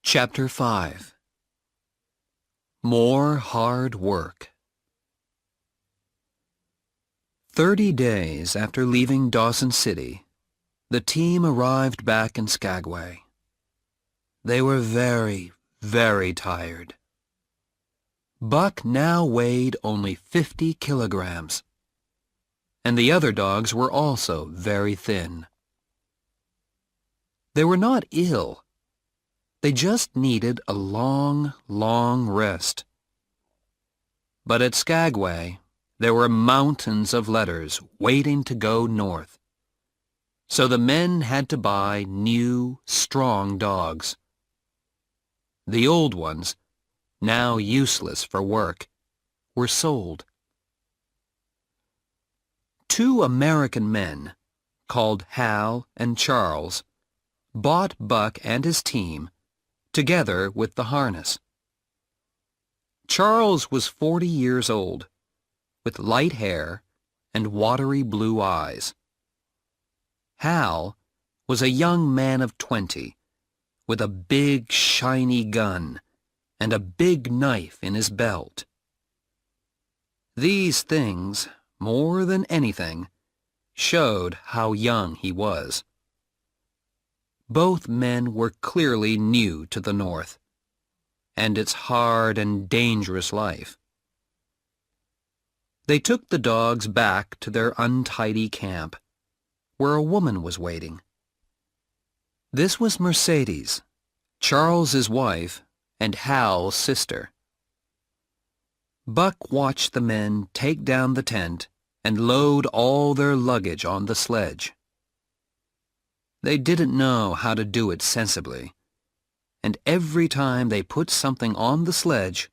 Chapter 5. More Hard Work. 30 days after leaving Dawson City, the team arrived back in Skagway. They were very, very tired. Buck now weighed only 50 kilograms, and the other dogs were also very thin. They were not ill. They just needed a long, long rest. But at Skagway, there were mountains of letters waiting to go north. So the men had to buy new, strong dogs. The old ones, now useless for work, were sold. 2 American men, called Hal and Charles, bought Buck and his team, together with the harness. Charles was 40 years old, with light hair and watery blue eyes. Hal was a young man of 20, with a big, shiny gun and a big knife in his belt. These things, more than anything, showed how young he was. Both men were clearly new to the North, and its hard and dangerous life. They took the dogs back to their untidy camp, where a woman was waiting. This was Mercedes, Charles's wife and Hal's sister. Buck watched the men take down the tent and load all their luggage on the sledge. They didn't know how to do it sensibly, and every time they put something on the sledge,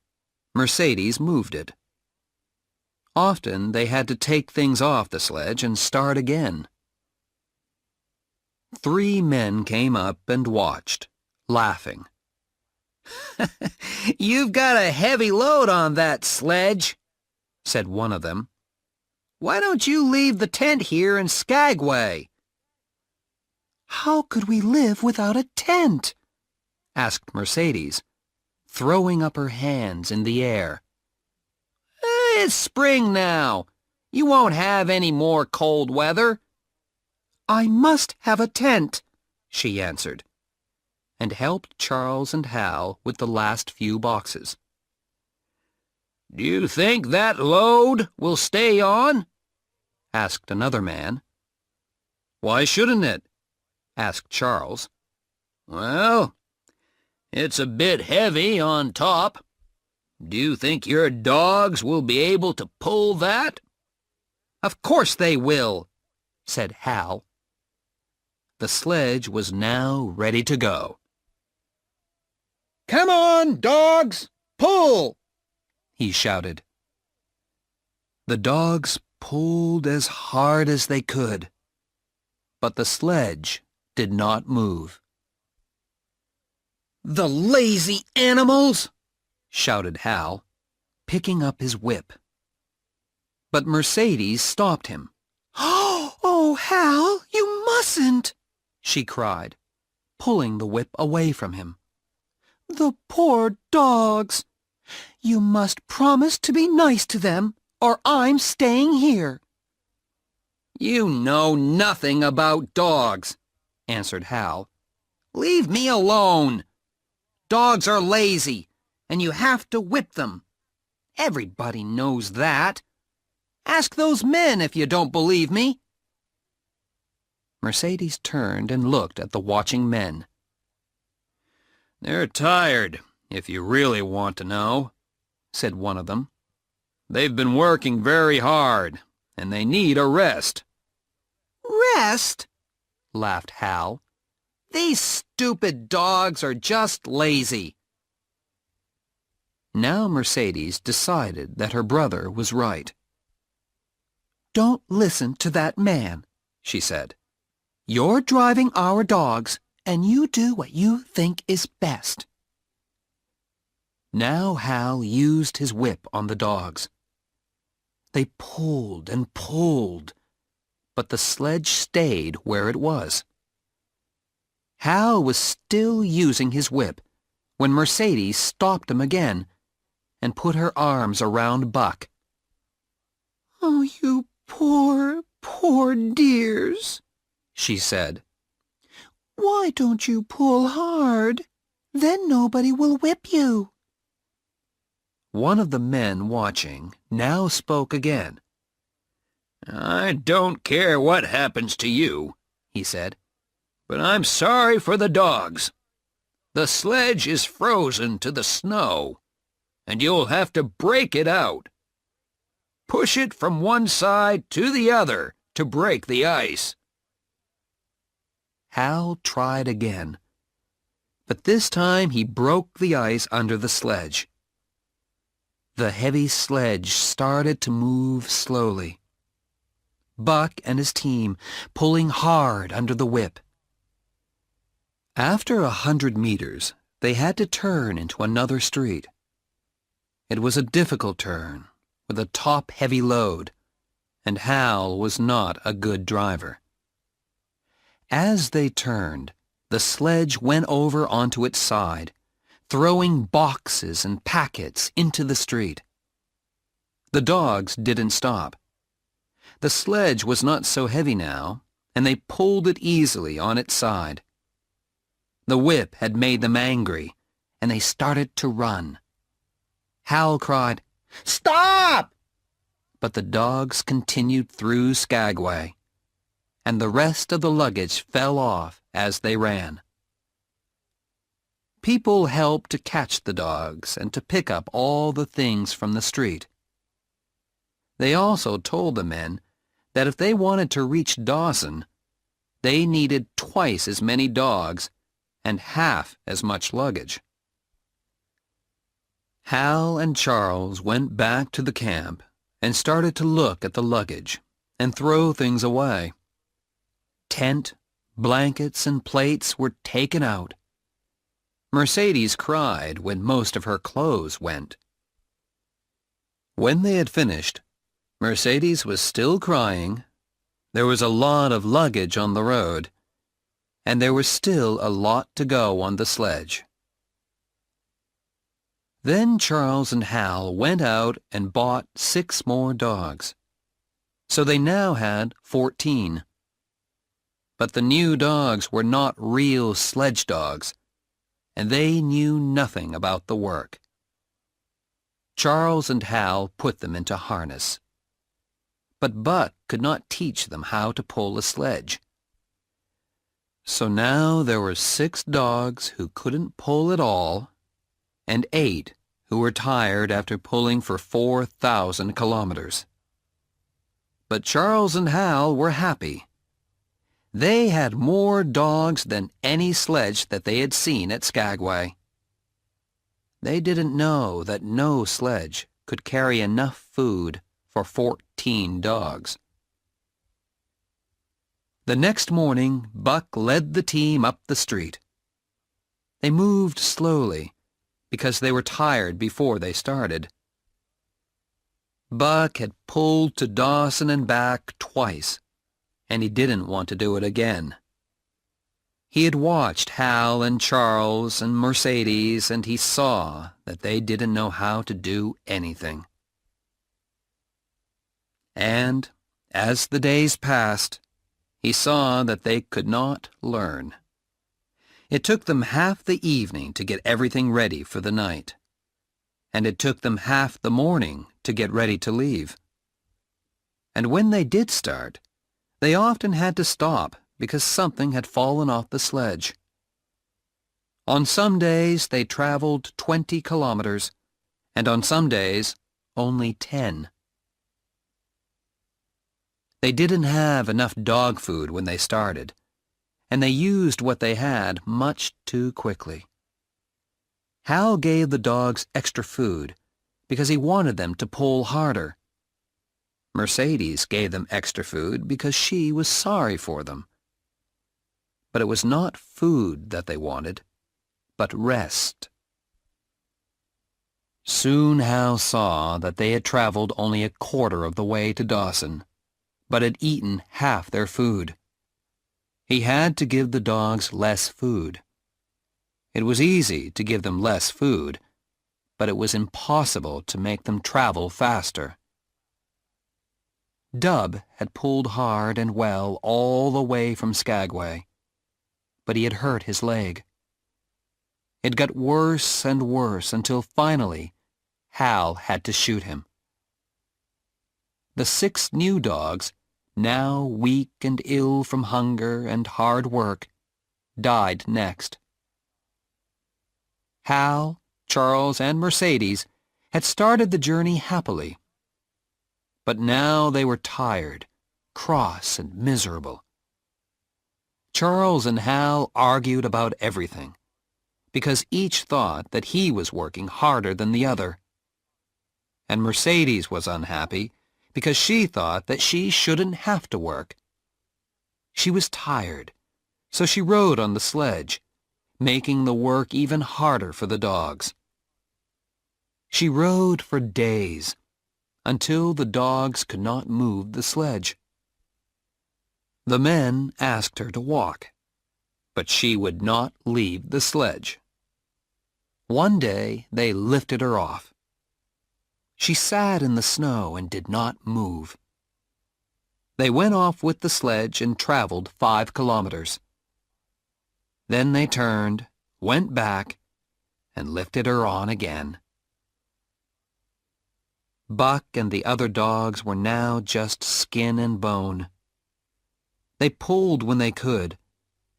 Mercedes moved it. Often they had to take things off the sledge and start again. 3 men came up and watched, laughing. "You've got a heavy load on that sledge," said one of them. "Why don't you leave the tent here in Skagway?" "How could we live without a tent?" asked Mercedes, throwing up her hands in the air. "It's spring now. You won't have any more cold weather." "I must have a tent," she answered, and helped Charles and Hal with the last few boxes. "Do you think that load will stay on?" asked another man. "Why shouldn't it?" asked Charles. "Well, it's a bit heavy on top. Do you think your dogs will be able to pull that?" "Of course they will," said Hal. The sledge was now ready to go. "Come on, dogs, pull!" he shouted. The dogs pulled as hard as they could, but the sledge did not move. "The lazy animals!" shouted Hal, picking up his whip. But Mercedes stopped him. "Oh, Hal, you mustn't!" she cried, pulling the whip away from him. "The poor dogs! You must promise to be nice to them, or I'm staying here." "You know nothing about dogs," answered Hal. "Leave me alone. Dogs are lazy, and you have to whip them. Everybody knows that. Ask those men if you don't believe me." Mercedes turned and looked at the watching men. "They're tired, if you really want to know," said one of them. "They've been working very hard, and they need a rest." "Rest?" laughed Hal. "These stupid dogs are just lazy." Now Mercedes decided that her brother was right. "Don't listen to that man," she said. "You're driving our dogs, and you do what you think is best." Now Hal used his whip on the dogs. They pulled and pulled, but the sledge stayed where it was. Hal was still using his whip when Mercedes stopped him again and put her arms around Buck. "Oh, you poor, poor dears," she said. "Why don't you pull hard? Then nobody will whip you." One of the men watching now spoke again. "I don't care what happens to you," he said, "but I'm sorry for the dogs. The sledge is frozen to the snow, and you'll have to break it out. Push it from one side to the other to break the ice." Hal tried again, but this time he broke the ice under the sledge. The heavy sledge started to move slowly. Buck and his team pulling hard under the whip. After 100 meters, they had to turn into another street. It was a difficult turn, with a top-heavy load, and Hal was not a good driver. As they turned, the sledge went over onto its side, throwing boxes and packets into the street. The dogs didn't stop. The sledge was not so heavy now, and they pulled it easily on its side. The whip had made them angry, and they started to run. Hal cried, "Stop!" But the dogs continued through Skagway, and the rest of the luggage fell off as they ran. People helped to catch the dogs and to pick up all the things from the street. They also told the men that if they wanted to reach Dawson, they needed twice as many dogs and half as much luggage. Hal and Charles went back to the camp and started to look at the luggage and throw things away. Tent, blankets, and plates were taken out. Mercedes cried when most of her clothes went. When they had finished, Mercedes was still crying. There was a lot of luggage on the road, and there was still a lot to go on the sledge. Then Charles and Hal went out and bought 6 more dogs. So they now had 14. But the new dogs were not real sledge dogs, and they knew nothing about the work. Charles and Hal put them into harness. But Buck could not teach them how to pull a sledge. So now there were 6 dogs who couldn't pull at all, and 8 who were tired after pulling for 4,000 kilometers. But Charles and Hal were happy. They had more dogs than any sledge that they had seen at Skagway. They didn't know that no sledge could carry enough food for 14 dogs. The next morning, Buck led the team up the street. They moved slowly because they were tired before they started. Buck had pulled to Dawson and back twice, and he didn't want to do it again. He had watched Hal and Charles and Mercedes, and he saw that they didn't know how to do anything. And, as the days passed, he saw that they could not learn. It took them half the evening to get everything ready for the night. and it took them half the morning to get ready to leave. And when they did start, they often had to stop because something had fallen off the sledge. On some days they traveled 20 kilometers, and on some days only 10. They didn't have enough dog food when they started, and they used what they had much too quickly. Hal gave the dogs extra food because he wanted them to pull harder. Mercedes gave them extra food because she was sorry for them. But it was not food that they wanted, but rest. Soon Hal saw that they had traveled only a quarter of the way to Dawson, but had eaten half their food. He had to give the dogs less food. It was easy to give them less food, but it was impossible to make them travel faster. Dub had pulled hard and well all the way from Skagway, but he had hurt his leg. It got worse and worse until finally Hal had to shoot him. The 6 new dogs, now weak and ill from hunger and hard work, died next. Hal, Charles, and Mercedes had started the journey happily. But now they were tired, cross, and miserable. Charles and Hal argued about everything, because each thought that he was working harder than the other. And Mercedes was unhappy because she thought that she shouldn't have to work. She was tired, so she rode on the sledge, making the work even harder for the dogs. She rode for days, until the dogs could not move the sledge. The men asked her to walk, but she would not leave the sledge. One day they lifted her off. She sat in the snow and did not move. They went off with the sledge and traveled 5 kilometers. Then they turned, went back, and lifted her on again. Buck and the other dogs were now just skin and bone. They pulled when they could,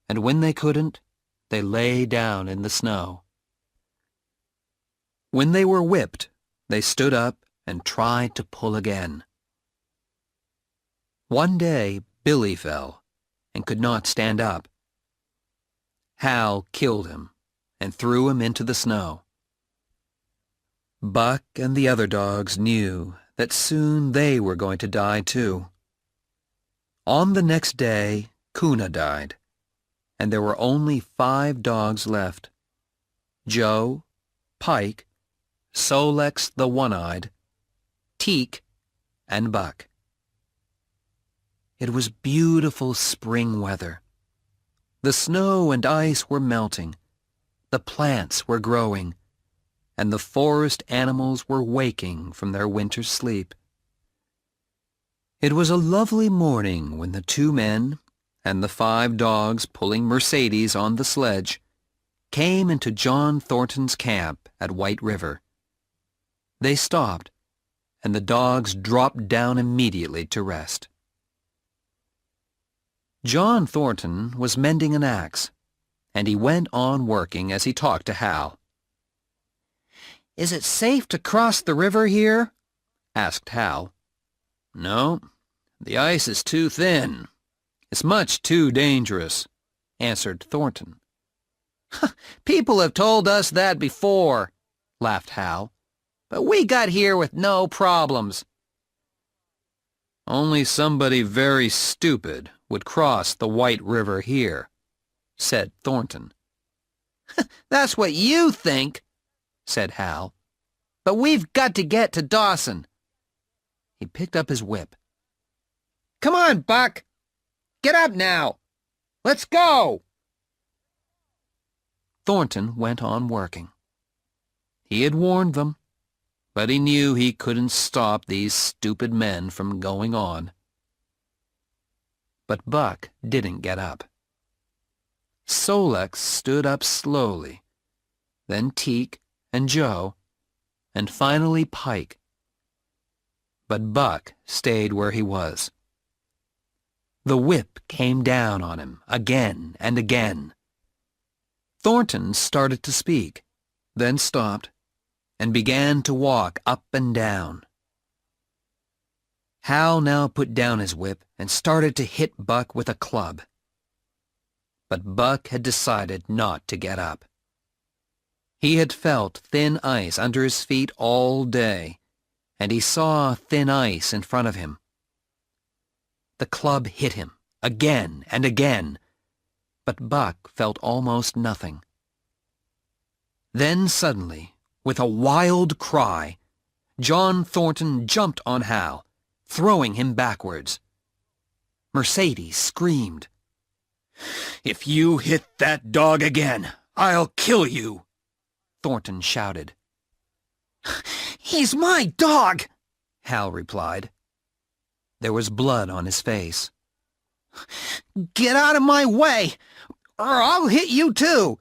and when they couldn't, they lay down in the snow. When they were whipped, they stood up and tried to pull again. One day, Billy fell and could not stand up. Hal killed him and threw him into the snow. Buck and the other dogs knew that soon they were going to die too. On the next day, Kuna died, and there were only 5 dogs left: Joe, Pike, Solex the One-Eyed, Teak, and Buck. It was beautiful spring weather. The snow and ice were melting, the plants were growing, and the forest animals were waking from their winter sleep. It was a lovely morning when the 2 men and the 5 dogs pulling Mercedes on the sledge came into John Thornton's camp at White River. They stopped, and the dogs dropped down immediately to rest. John Thornton was mending an axe, and he went on working as he talked to Hal. "Is it safe to cross the river here?" asked Hal. "No, the ice is too thin. It's much too dangerous," answered Thornton. "People have told us that before," laughed Hal, "but we got here with no problems." "Only somebody very stupid would cross the White River here," said Thornton. "That's what you think," said Hal. "But we've got to get to Dawson." He picked up his whip. "Come on, Buck! Get up now! Let's go!" Thornton went on working. He had warned them, but he knew he couldn't stop these stupid men from going on. But Buck didn't get up. Solex stood up slowly, then Teak and Joe, and finally Pike. But Buck stayed where he was. The whip came down on him again and again. Thornton started to speak, then stopped, and began to walk up and down. Hal now put down his whip and started to hit Buck with a club. But Buck had decided not to get up. He had felt thin ice under his feet all day, and he saw thin ice in front of him. The club hit him again and again, but Buck felt almost nothing. Then suddenly, with a wild cry, John Thornton jumped on Hal, throwing him backwards. Mercedes screamed. "If you hit that dog again, I'll kill you," Thornton shouted. "He's my dog," Hal replied. There was blood on his face. "Get out of my way, or I'll hit you too.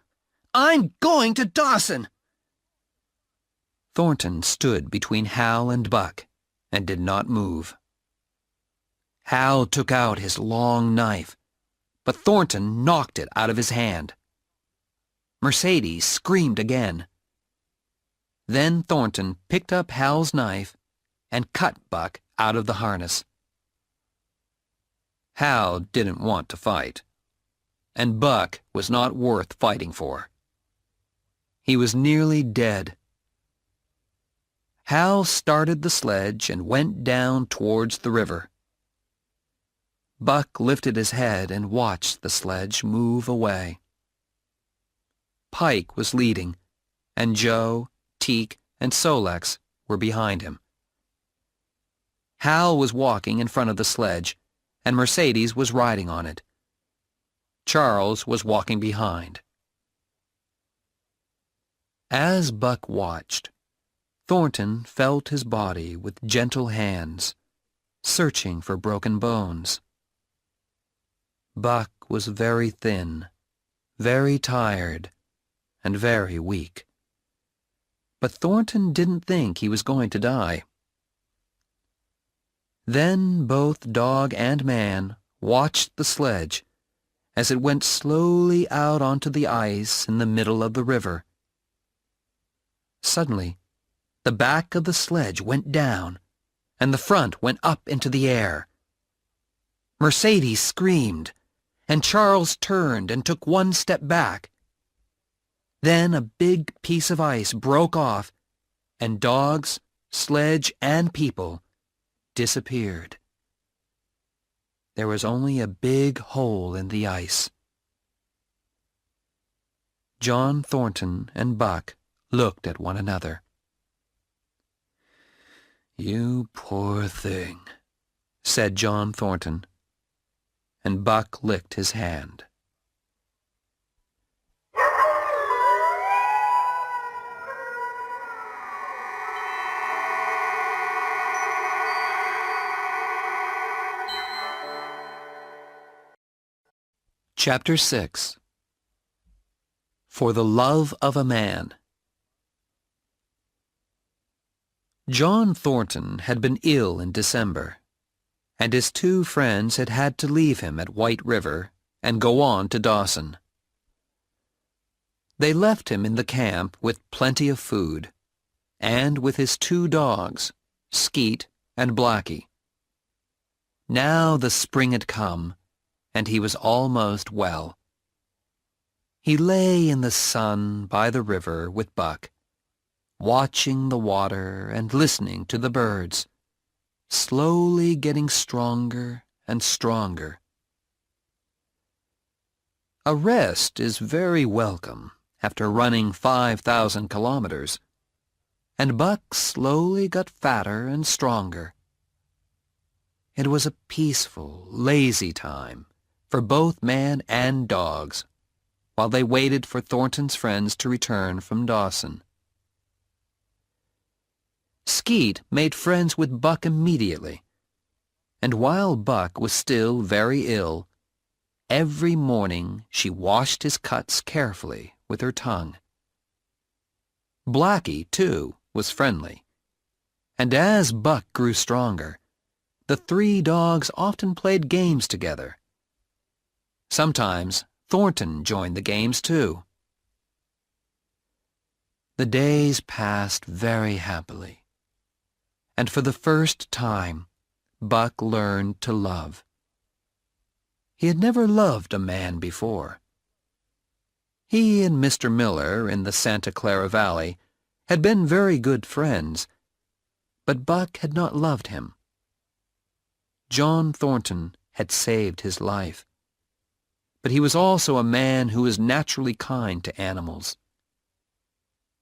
I'm going to Dawson." Thornton stood between Hal and Buck and did not move. Hal took out his long knife, but Thornton knocked it out of his hand. Mercedes screamed again. Then Thornton picked up Hal's knife and cut Buck out of the harness. Hal didn't want to fight, and Buck was not worth fighting for. He was nearly dead. Hal started the sledge and went down towards the river. Buck lifted his head and watched the sledge move away. Pike was leading, and Joe, Teek, and Solex were behind him. Hal was walking in front of the sledge, and Mercedes was riding on it. Charles was walking behind. As Buck watched, Thornton felt his body with gentle hands, searching for broken bones. Buck was very thin, very tired, and very weak. But Thornton didn't think he was going to die. Then both dog and man watched the sledge as it went slowly out onto the ice in the middle of the river. Suddenly, the back of the sledge went down, and the front went up into the air. Mercedes screamed, and Charles turned and took one step back. Then a big piece of ice broke off, and dogs, sledge, and people disappeared. There was only a big hole in the ice. John Thornton and Buck looked at one another. "You poor thing," said John Thornton, and Buck licked his hand. Chapter 6. For the Love of a Man. John Thornton had been ill in December, and his two friends had had to leave him at White River and go on to Dawson. They left him in the camp with plenty of food, and with his two dogs, Skeet and Blackie. Now the spring had come, and he was almost well. He lay in the sun by the river with Buck, watching the water and listening to the birds, slowly getting stronger and stronger. A rest is very welcome after running 5,000 kilometers, and Buck slowly got fatter and stronger. It was a peaceful, lazy time for both man and dogs, while they waited for Thornton's friends to return from Dawson. Skeet made friends with Buck immediately, and while Buck was still very ill, every morning she washed his cuts carefully with her tongue. Blackie, too, was friendly, and as Buck grew stronger, the three dogs often played games together. Sometimes Thornton joined the games too. The days passed very happily, and for the first time, Buck learned to love. He had never loved a man before. He and Mr. Miller in the Santa Clara Valley had been very good friends, but Buck had not loved him. John Thornton had saved his life, but he was also a man who was naturally kind to animals.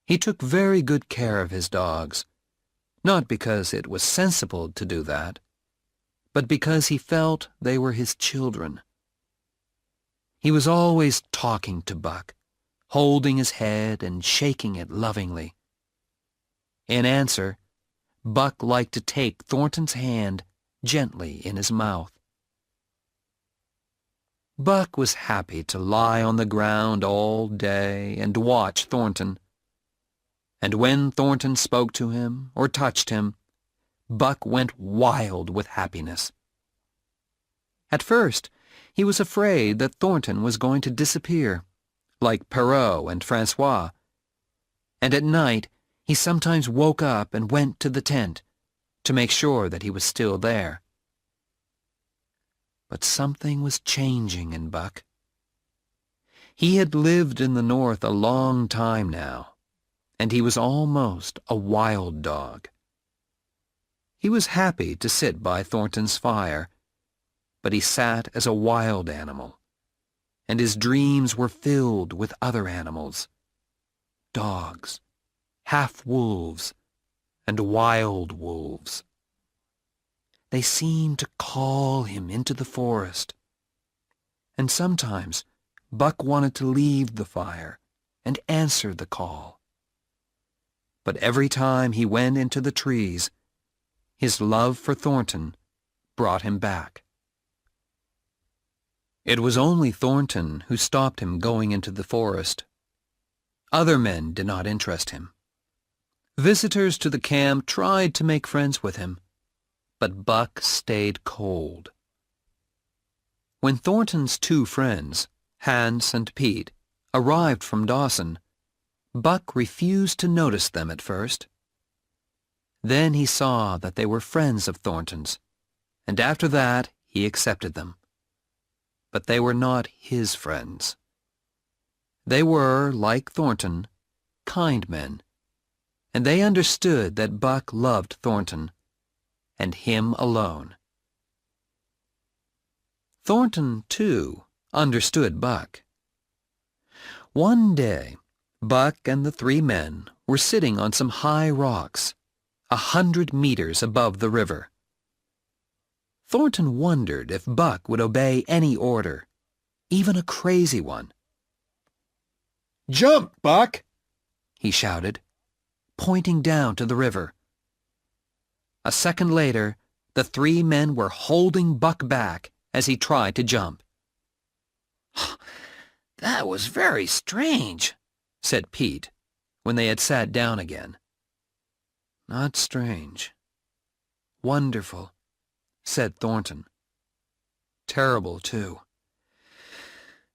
He took very good care of his dogs, not because it was sensible to do that, but because he felt they were his children. He was always talking to Buck, holding his head and shaking it lovingly. In answer, Buck liked to take Thornton's hand gently in his mouth. Buck was happy to lie on the ground all day and watch Thornton. And when Thornton spoke to him or touched him, Buck went wild with happiness. At first, he was afraid that Thornton was going to disappear, like Perrault and Francois, and at night he sometimes woke up and went to the tent to make sure that he was still there. But something was changing in Buck. He had lived in the North a long time now, and he was almost a wild dog. He was happy to sit by Thornton's fire, but he sat as a wild animal, and his dreams were filled with other animals, dogs, half-wolves, and wild wolves. They seemed to call him into the forest, and sometimes Buck wanted to leave the fire and answer the call. But every time he went into the trees, his love for Thornton brought him back. It was only Thornton who stopped him going into the forest. Other men did not interest him. Visitors to the camp tried to make friends with him, but Buck stayed cold. When Thornton's two friends, Hans and Pete, arrived from Dawson, Buck refused to notice them at first. Then he saw that they were friends of Thornton's, and after that he accepted them. But they were not his friends. They were, like Thornton, kind men, and they understood that Buck loved Thornton, and him alone. Thornton, too, understood Buck. One day, Buck and the three men were sitting on some high rocks, 100 meters above the river. Thornton wondered if Buck would obey any order, even a crazy one. "Jump, Buck!" he shouted, pointing down to the river. A second later, the three men were holding Buck back as he tried to jump. "That was very strange," said Pete, when they had sat down again. "Not strange. Wonderful," said Thornton. "Terrible, too.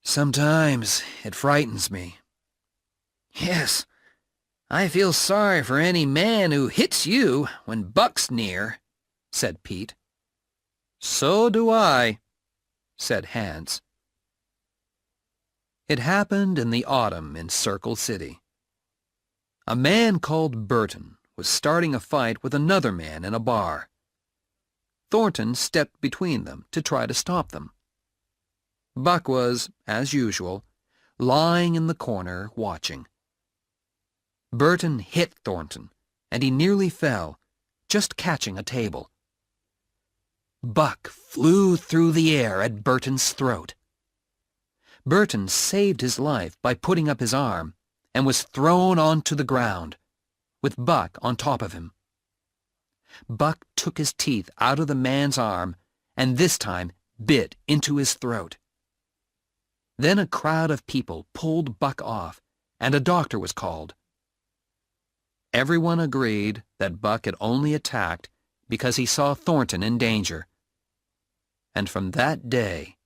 Sometimes it frightens me." "Yes, I feel sorry for any man who hits you when Buck's near," said Pete. "So do I," said Hans. It happened in the autumn in Circle City. A man called Burton was starting a fight with another man in a bar. Thornton stepped between them to try to stop them. Buck was, as usual, lying in the corner watching. Burton hit Thornton, and he nearly fell, just catching a table. Buck flew through the air at Burton's throat. Burton saved his life by putting up his arm and was thrown onto the ground, with Buck on top of him. Buck took his teeth out of the man's arm and this time bit into his throat. Then a crowd of people pulled Buck off, and a doctor was called. Everyone agreed that Buck had only attacked because he saw Thornton in danger. And from that day,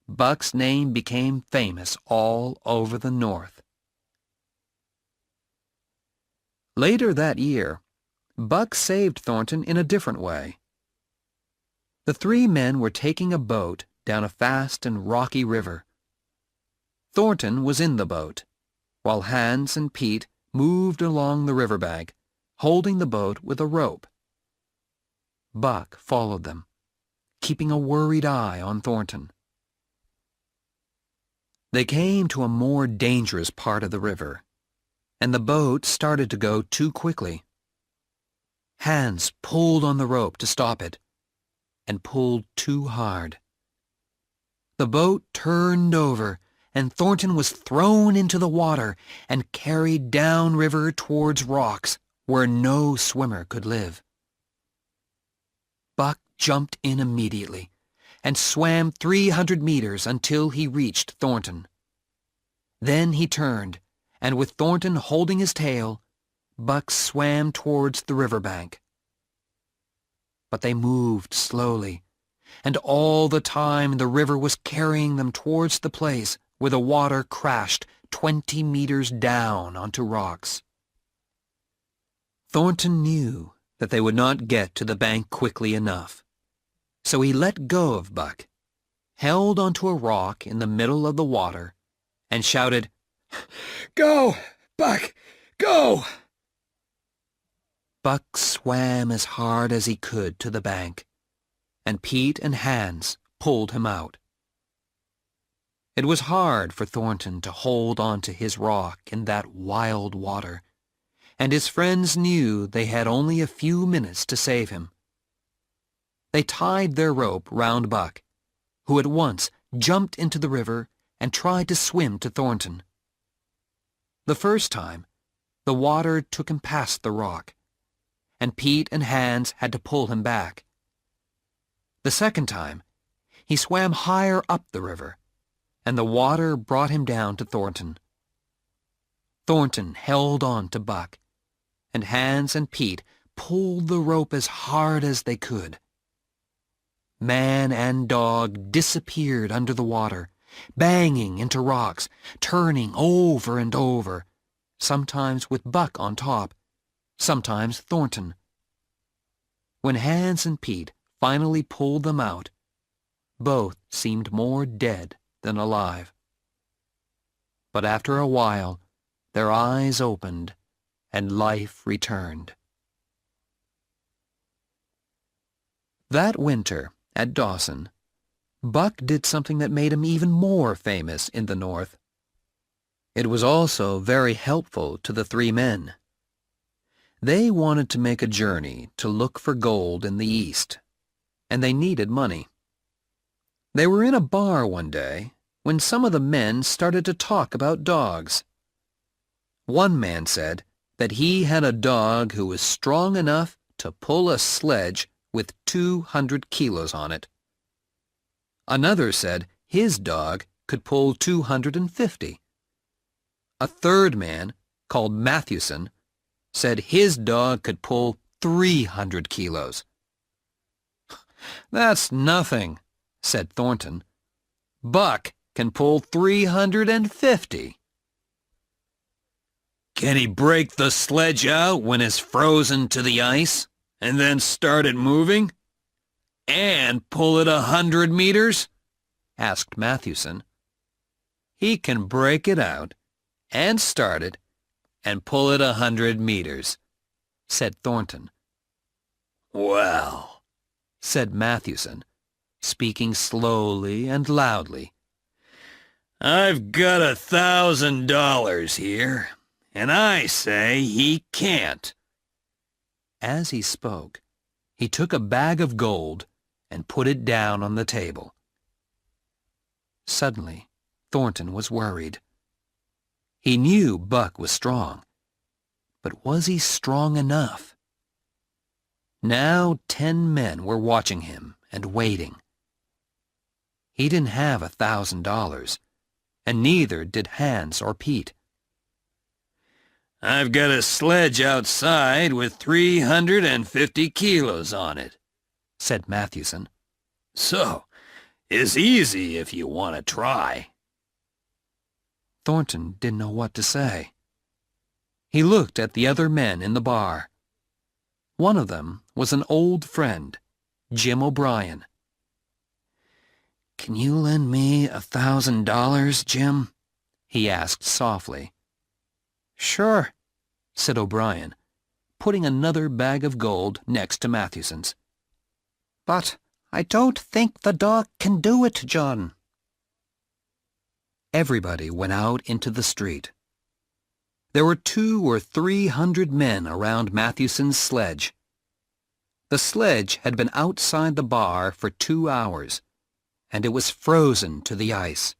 Buck's name became famous all over the North. Later that year, Buck saved Thornton in a different way. The three men were taking a boat down a fast and rocky river. Thornton was in the boat, while Hans and Pete moved along the riverbank, holding the boat with a rope. Buck followed them, keeping a worried eye on Thornton. They came to a more dangerous part of the river, and the boat started to go too quickly. Hans pulled on the rope to stop it, and pulled too hard. The boat turned over, and Thornton was thrown into the water and carried downriver towards rocks where no swimmer could live. Buck jumped in immediately and swam 300 meters until he reached Thornton. Then he turned, and with Thornton holding his tail, Buck swam towards the riverbank. But they moved slowly, and all the time the river was carrying them towards the place where the water crashed 20 meters down onto rocks. Thornton knew that they would not get to the bank quickly enough, so he let go of Buck, held onto a rock in the middle of the water, and shouted, "Go, Buck, go!" Buck swam as hard as he could to the bank, and Pete and Hans pulled him out. It was hard for Thornton to hold on to his rock in that wild water, and his friends knew they had only a few minutes to save him. They tied their rope round Buck, who at once jumped into the river and tried to swim to Thornton. The first time, the water took him past the rock, and Pete and Hans had to pull him back. The second time, he swam higher up the river, and the water brought him down to Thornton. Thornton held on to Buck, and Hans and Pete pulled the rope as hard as they could. Man and dog disappeared under the water, banging into rocks, turning over and over, sometimes with Buck on top, sometimes Thornton. When Hans and Pete finally pulled them out, both seemed more dead than alive. But after a while, their eyes opened and life returned. That winter, at Dawson, Buck did something that made him even more famous in the North. It was also very helpful to the three men. They wanted to make a journey to look for gold in the East, and they needed money. They were in a bar one day when some of the men started to talk about dogs. One man said that he had a dog who was strong enough to pull a sledge with 200 kilos on it. Another said his dog could pull 250. A third man, called Matthewson, said his dog could pull 300 kilos. "That's nothing," said Thornton. "Buck can pull 350. "Can he break the sledge out when it's frozen to the ice, and then start it moving? And pull it 100 meters? Asked Matthewson. "He can break it out, and start it, and pull it 100 meters, said Thornton. "Well," said Matthewson, speaking slowly and loudly, "I've got $1,000 here, and I say he can't." As he spoke, he took a bag of gold and put it down on the table. Suddenly, Thornton was worried. He knew Buck was strong, but was he strong enough? Now 10 men were watching him and waiting. He didn't have $1,000, and neither did Hans or Pete. I've got a sledge outside with 350 kilos on it," said Mathewson. "So, it's easy if you want to try." Thornton didn't know what to say. He looked at the other men in the bar. One of them was an old friend, Jim O'Brien. "Can you lend me $1,000, Jim?" he asked softly. "Sure," said O'Brien, putting another bag of gold next to Mathewson's. "But I don't think the dog can do it, John." Everybody went out into the street. There were 200 or 300 men around Mathewson's sledge. The sledge had been outside the bar for 2 hours, and it was frozen to the ice,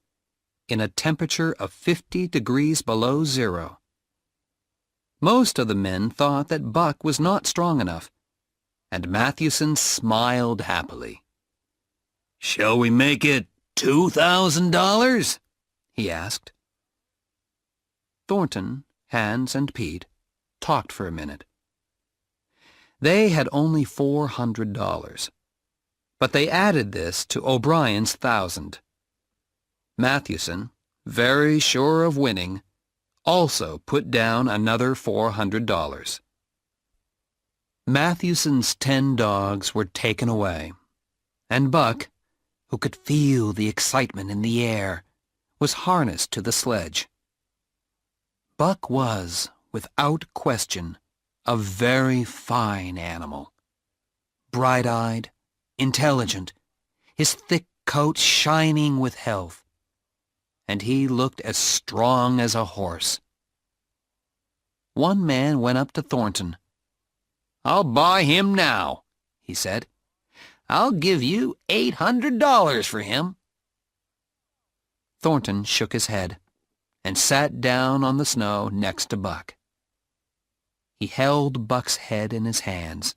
in a temperature of 50 degrees below zero. Most of the men thought that Buck was not strong enough, and Mathewson smiled happily. "Shall we make it $2,000? he asked. Thornton, Hans, and Pete talked for a minute. They had only $400, but they added this to O'Brien's 1,000. Mathewson, very sure of winning, also put down another $400. Mathewson's 10 dogs were taken away, and Buck, who could feel the excitement in the air, was harnessed to the sledge. Buck was, without question, a very fine animal. Bright-eyed, intelligent, his thick coat shining with health, and he looked as strong as a horse. One man went up to Thornton. "I'll buy him now," he said. "I'll give you $800 for him." Thornton shook his head and sat down on the snow next to Buck. He held Buck's head in his hands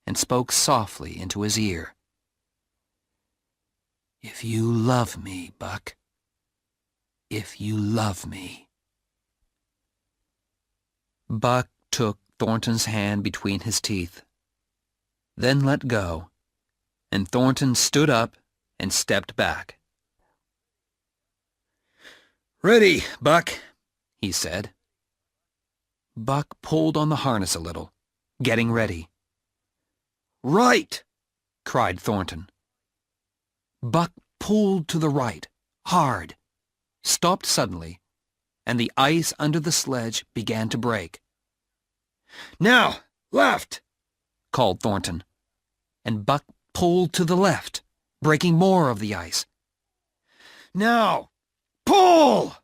and spoke softly into his ear. "If you love me, Buck, if you love me." Buck took Thornton's hand between his teeth, then let go, and Thornton stood up and stepped back. "Ready, Buck," he said. Buck pulled on the harness a little, getting ready. "Right!" cried Thornton. Buck pulled to the right, hard, stopped suddenly, and the ice under the sledge began to break. "Now, left!" called Thornton, and Buck pulled to the left, breaking more of the ice. "Now, pull!"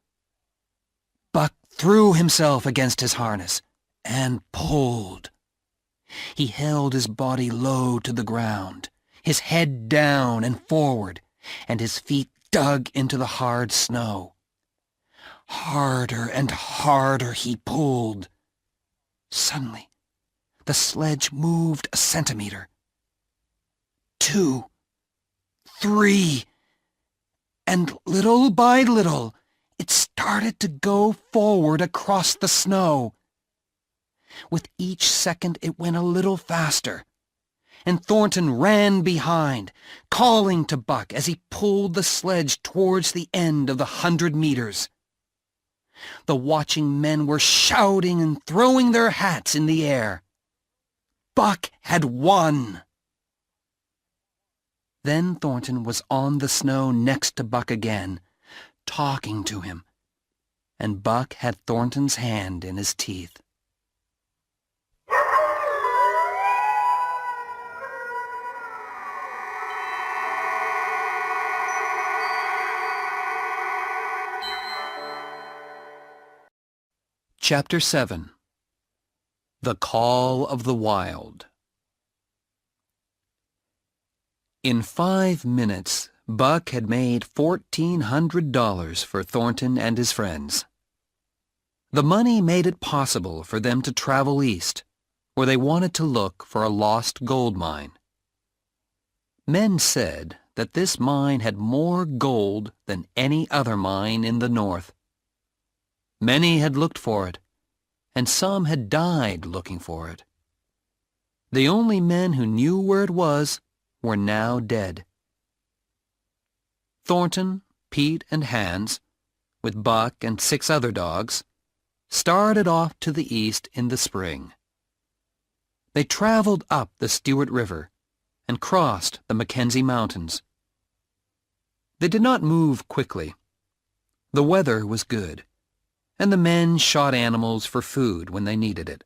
Buck threw himself against his harness and pulled. He held his body low to the ground, his head down and forward, and his feet dug into the hard snow. Harder and harder he pulled. Suddenly, the sledge moved a centimeter, 2, 3, and little by little, it started to go forward across the snow. With each second it went a little faster, and Thornton ran behind, calling to Buck as he pulled the sledge towards the end of the 100 meters. The watching men were shouting and throwing their hats in the air. Buck had won! Then Thornton was on the snow next to Buck again, talking to him, and Buck had Thornton's hand in his teeth. Chapter 7. The Call of the Wild. In 5 minutes, Buck had made $1,400 for Thornton and his friends. The money made it possible for them to travel east, where they wanted to look for a lost gold mine. Men said that this mine had more gold than any other mine in the north. Many had looked for it, and some had died looking for it. The only men who knew where it was were now dead. Thornton, Pete, and Hans, with Buck and 6 other dogs, started off to the east in the spring. They traveled up the Stewart River and crossed the Mackenzie Mountains. They did not move quickly. The weather was good, and the men shot animals for food when they needed it.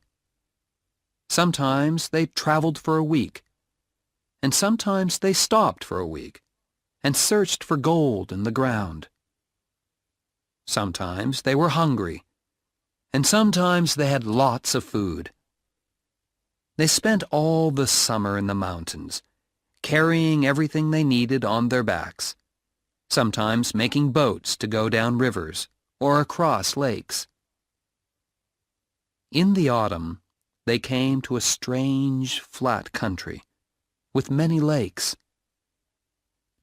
Sometimes they traveled for a week, and sometimes they stopped for a week and searched for gold in the ground. Sometimes they were hungry, and sometimes they had lots of food. They spent all the summer in the mountains, carrying everything they needed on their backs, sometimes making boats to go down rivers or across lakes. In the autumn, they came to a strange, flat country with many lakes.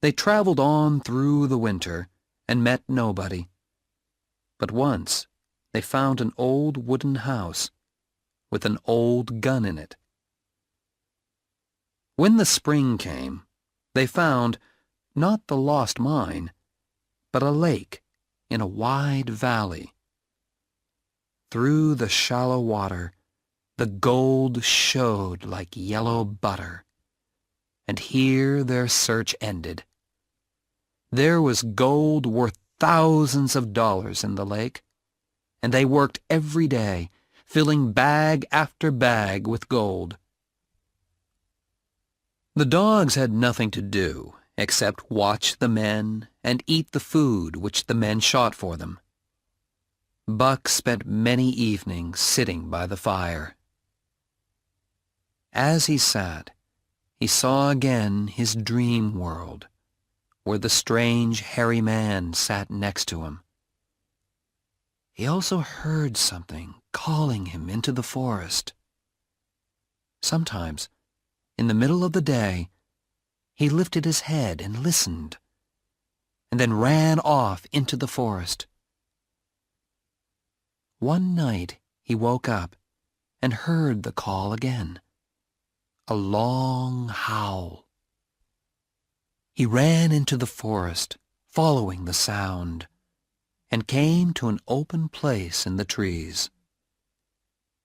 They traveled on through the winter and met nobody. But once they found an old wooden house with an old gun in it. When the spring came, they found not the lost mine, but a lake in a wide valley. Through the shallow water, the gold showed like yellow butter, and here their search ended. There was gold worth thousands of dollars in the lake, and they worked every day, filling bag after bag with gold. The dogs had nothing to do except watch the men and eat the food which the men shot for them. Buck spent many evenings sitting by the fire. As he sat, he saw again his dream world, where the strange hairy man sat next to him. He also heard something calling him into the forest. Sometimes, in the middle of the day, he lifted his head and listened, and then ran off into the forest. One night he woke up and heard the call again, a long howl. He ran into the forest, following the sound, and came to an open place in the trees.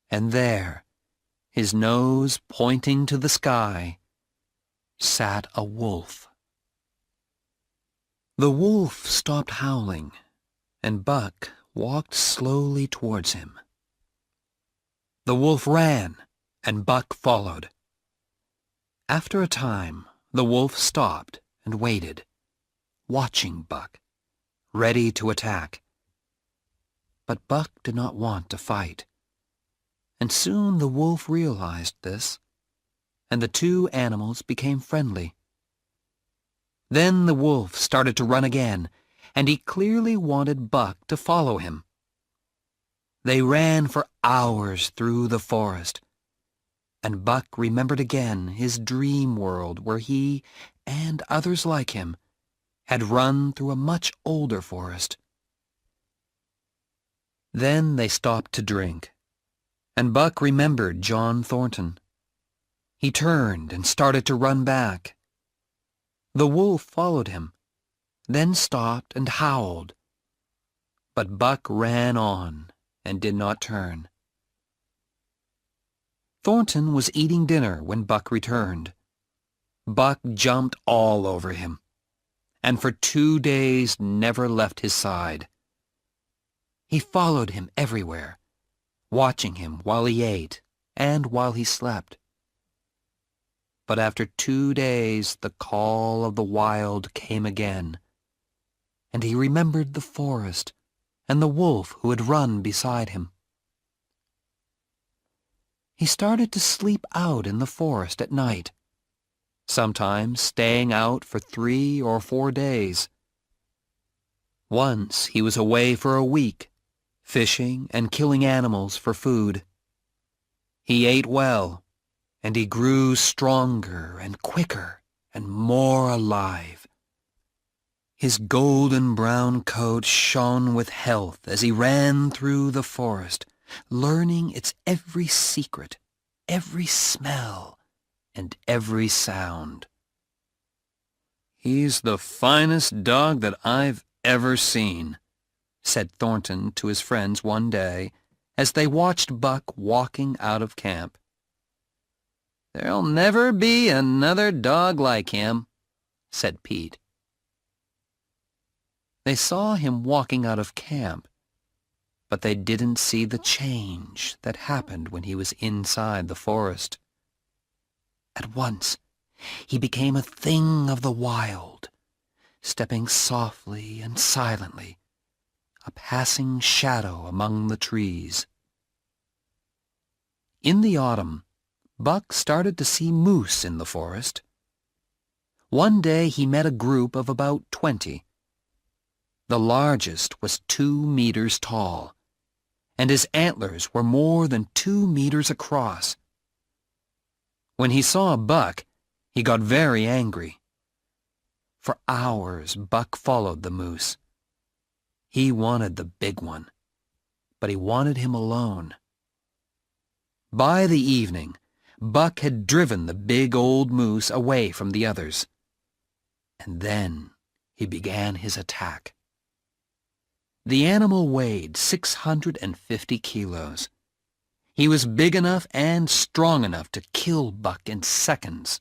And there, his nose pointing to the sky, sat a wolf. The wolf stopped howling, and Buck walked slowly towards him. The wolf ran, and Buck followed. After a time, the wolf stopped and waited, watching Buck, ready to attack. But Buck did not want to fight, and soon the wolf realized this, and the two animals became friendly. Then the wolf started to run again, and he clearly wanted Buck to follow him. They ran for hours through the forest, and Buck remembered again his dream world where he, and others like him, had run through a much older forest. Then they stopped to drink, and Buck remembered John Thornton. He turned and started to run back. The wolf followed him, then stopped and howled. But Buck ran on and did not turn. Thornton was eating dinner when Buck returned. Buck jumped all over him, and for 2 days never left his side. He followed him everywhere, watching him while he ate and while he slept. But after 2 days the call of the wild came again, and he remembered the forest and the wolf who had run beside him. He started to sleep out in the forest at night, sometimes staying out for 3 or 4 days. Once he was away for a week, fishing and killing animals for food. He ate well, and he grew stronger and quicker and more alive. His golden brown coat shone with health as he ran through the forest, learning its every secret, every smell, and every sound. "He's the finest dog that I've ever seen," said Thornton to his friends one day as they watched Buck walking out of camp. "There'll never be another dog like him," said Pete. They saw him walking out of camp, but they didn't see the change that happened when he was inside the forest. At once, he became a thing of the wild, stepping softly and silently, a passing shadow among the trees. In the autumn, Buck started to see moose in the forest. One day he met a group of about 20. The largest was 2 meters tall, and his antlers were more than 2 meters across. When he saw Buck, he got very angry. For hours, Buck followed the moose. He wanted the big one, but he wanted him alone. By the evening, Buck had driven the big old moose away from the others. And then he began his attack. The animal weighed 650 kilos. He was big enough and strong enough to kill Buck in seconds.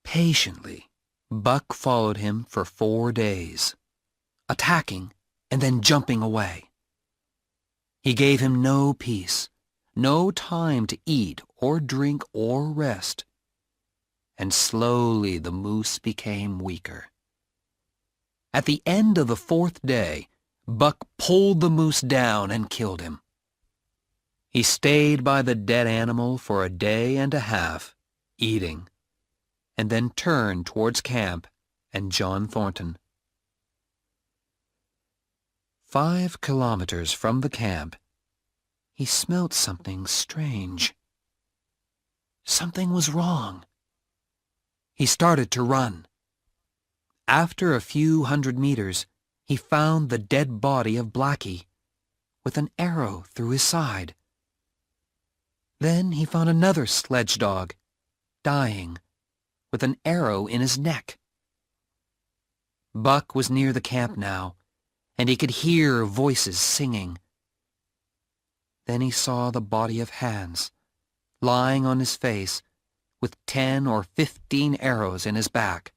Patiently, Buck followed him for 4 days, attacking and then jumping away. He gave him no peace, no time to eat or drink or rest, and slowly the moose became weaker. At the end of the 4th day, Buck pulled the moose down and killed him. He stayed by the dead animal for a day and a half, eating, and then turned towards camp and John Thornton. 5 kilometers from the camp, he smelt something strange. Something was wrong. He started to run. After a few hundred meters, he found the dead body of Blackie, with an arrow through his side. Then he found another sledge dog, dying, with an arrow in his neck. Buck was near the camp now, and he could hear voices singing. Then he saw the body of Hans, lying on his face, with 10 or 15 arrows in his back.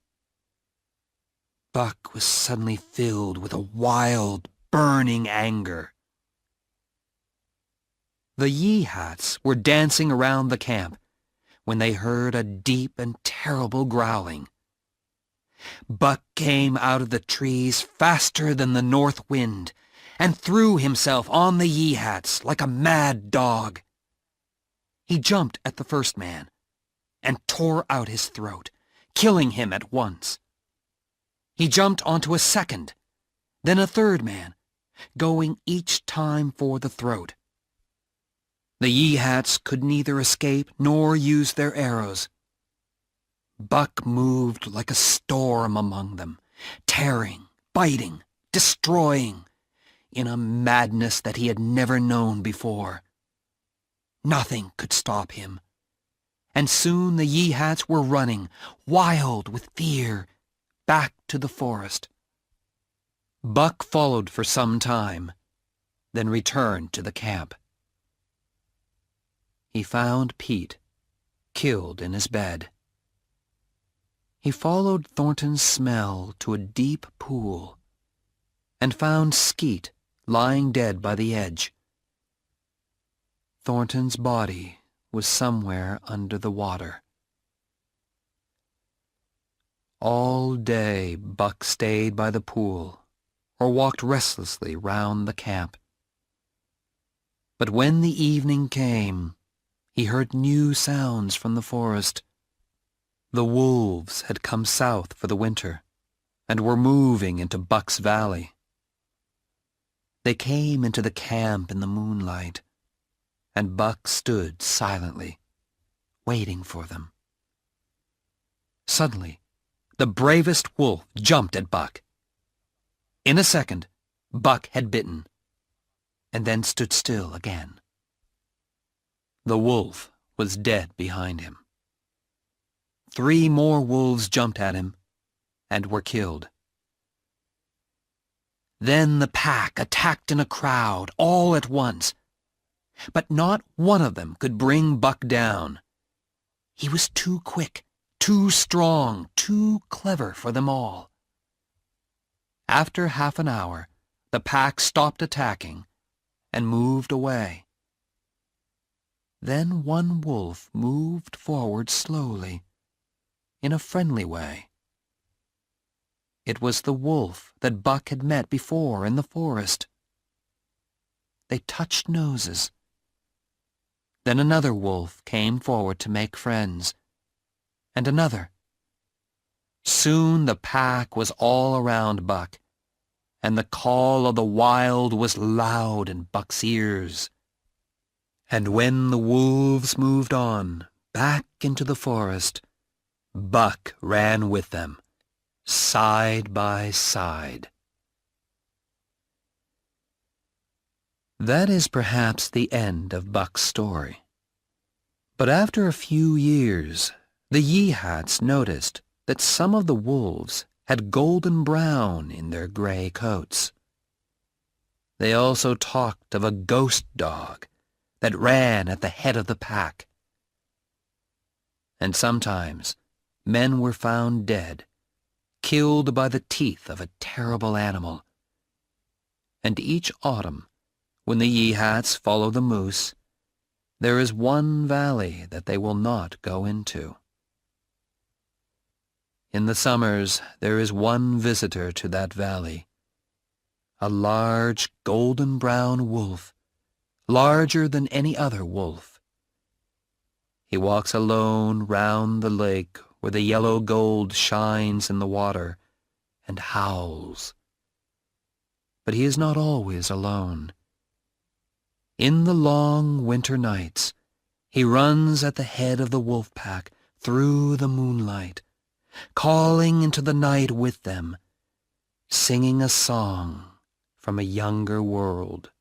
Buck was suddenly filled with a wild, burning anger. The Yeehats were dancing around the camp when they heard a deep and terrible growling. Buck came out of the trees faster than the north wind and threw himself on the Yeehats like a mad dog. He jumped at the first man and tore out his throat, killing him at once. He jumped onto a second, then a third man, going each time for the throat. The Yeehats could neither escape nor use their arrows. Buck moved like a storm among them, tearing, biting, destroying, in a madness that he had never known before. Nothing could stop him, and soon the Yeehats were running, wild with fear, back to the forest. Buck followed for some time, then returned to the camp. He found Pete, killed in his bed. He followed Thornton's smell to a deep pool and found Skeet lying dead by the edge. Thornton's body was somewhere under the water. All day Buck stayed by the pool or walked restlessly round the camp. But when the evening came, he heard new sounds from the forest. The wolves had come south for the winter and were moving into Buck's Valley. They came into the camp in the moonlight, and Buck stood silently, waiting for them. Suddenly, the bravest wolf jumped at Buck. In a second, Buck had bitten. and then stood still again. The wolf was dead behind him. 3 more wolves jumped at him and were killed. Then the pack attacked in a crowd all at once, but not one of them could bring Buck down. He was too quick, too strong, too clever for them all. After half an hour, the pack stopped attacking and moved away. Then one wolf moved forward slowly, in a friendly way. It was the wolf that Buck had met before in the forest. They touched noses. Then another wolf came forward to make friends, and another. Soon the pack was all around Buck, and the call of the wild was loud in Buck's ears. And when the wolves moved on, back into the forest, Buck ran with them, side by side. That is perhaps the end of Buck's story. But after a few years, the Yeehats noticed that some of the wolves had golden brown in their gray coats. They also talked of a ghost dog that ran at the head of the pack. And sometimes men were found dead, killed by the teeth of a terrible animal. And each autumn, when the Yeehats follow the moose, there is one valley that they will not go into. In the summers, there is one visitor to that valley, a large golden-brown wolf, larger than any other wolf. He walks alone round the lake where the yellow gold shines in the water and howls. But he is not always alone. In the long winter nights, he runs at the head of the wolf pack through the moonlight, calling into the night with them, singing a song from a younger world.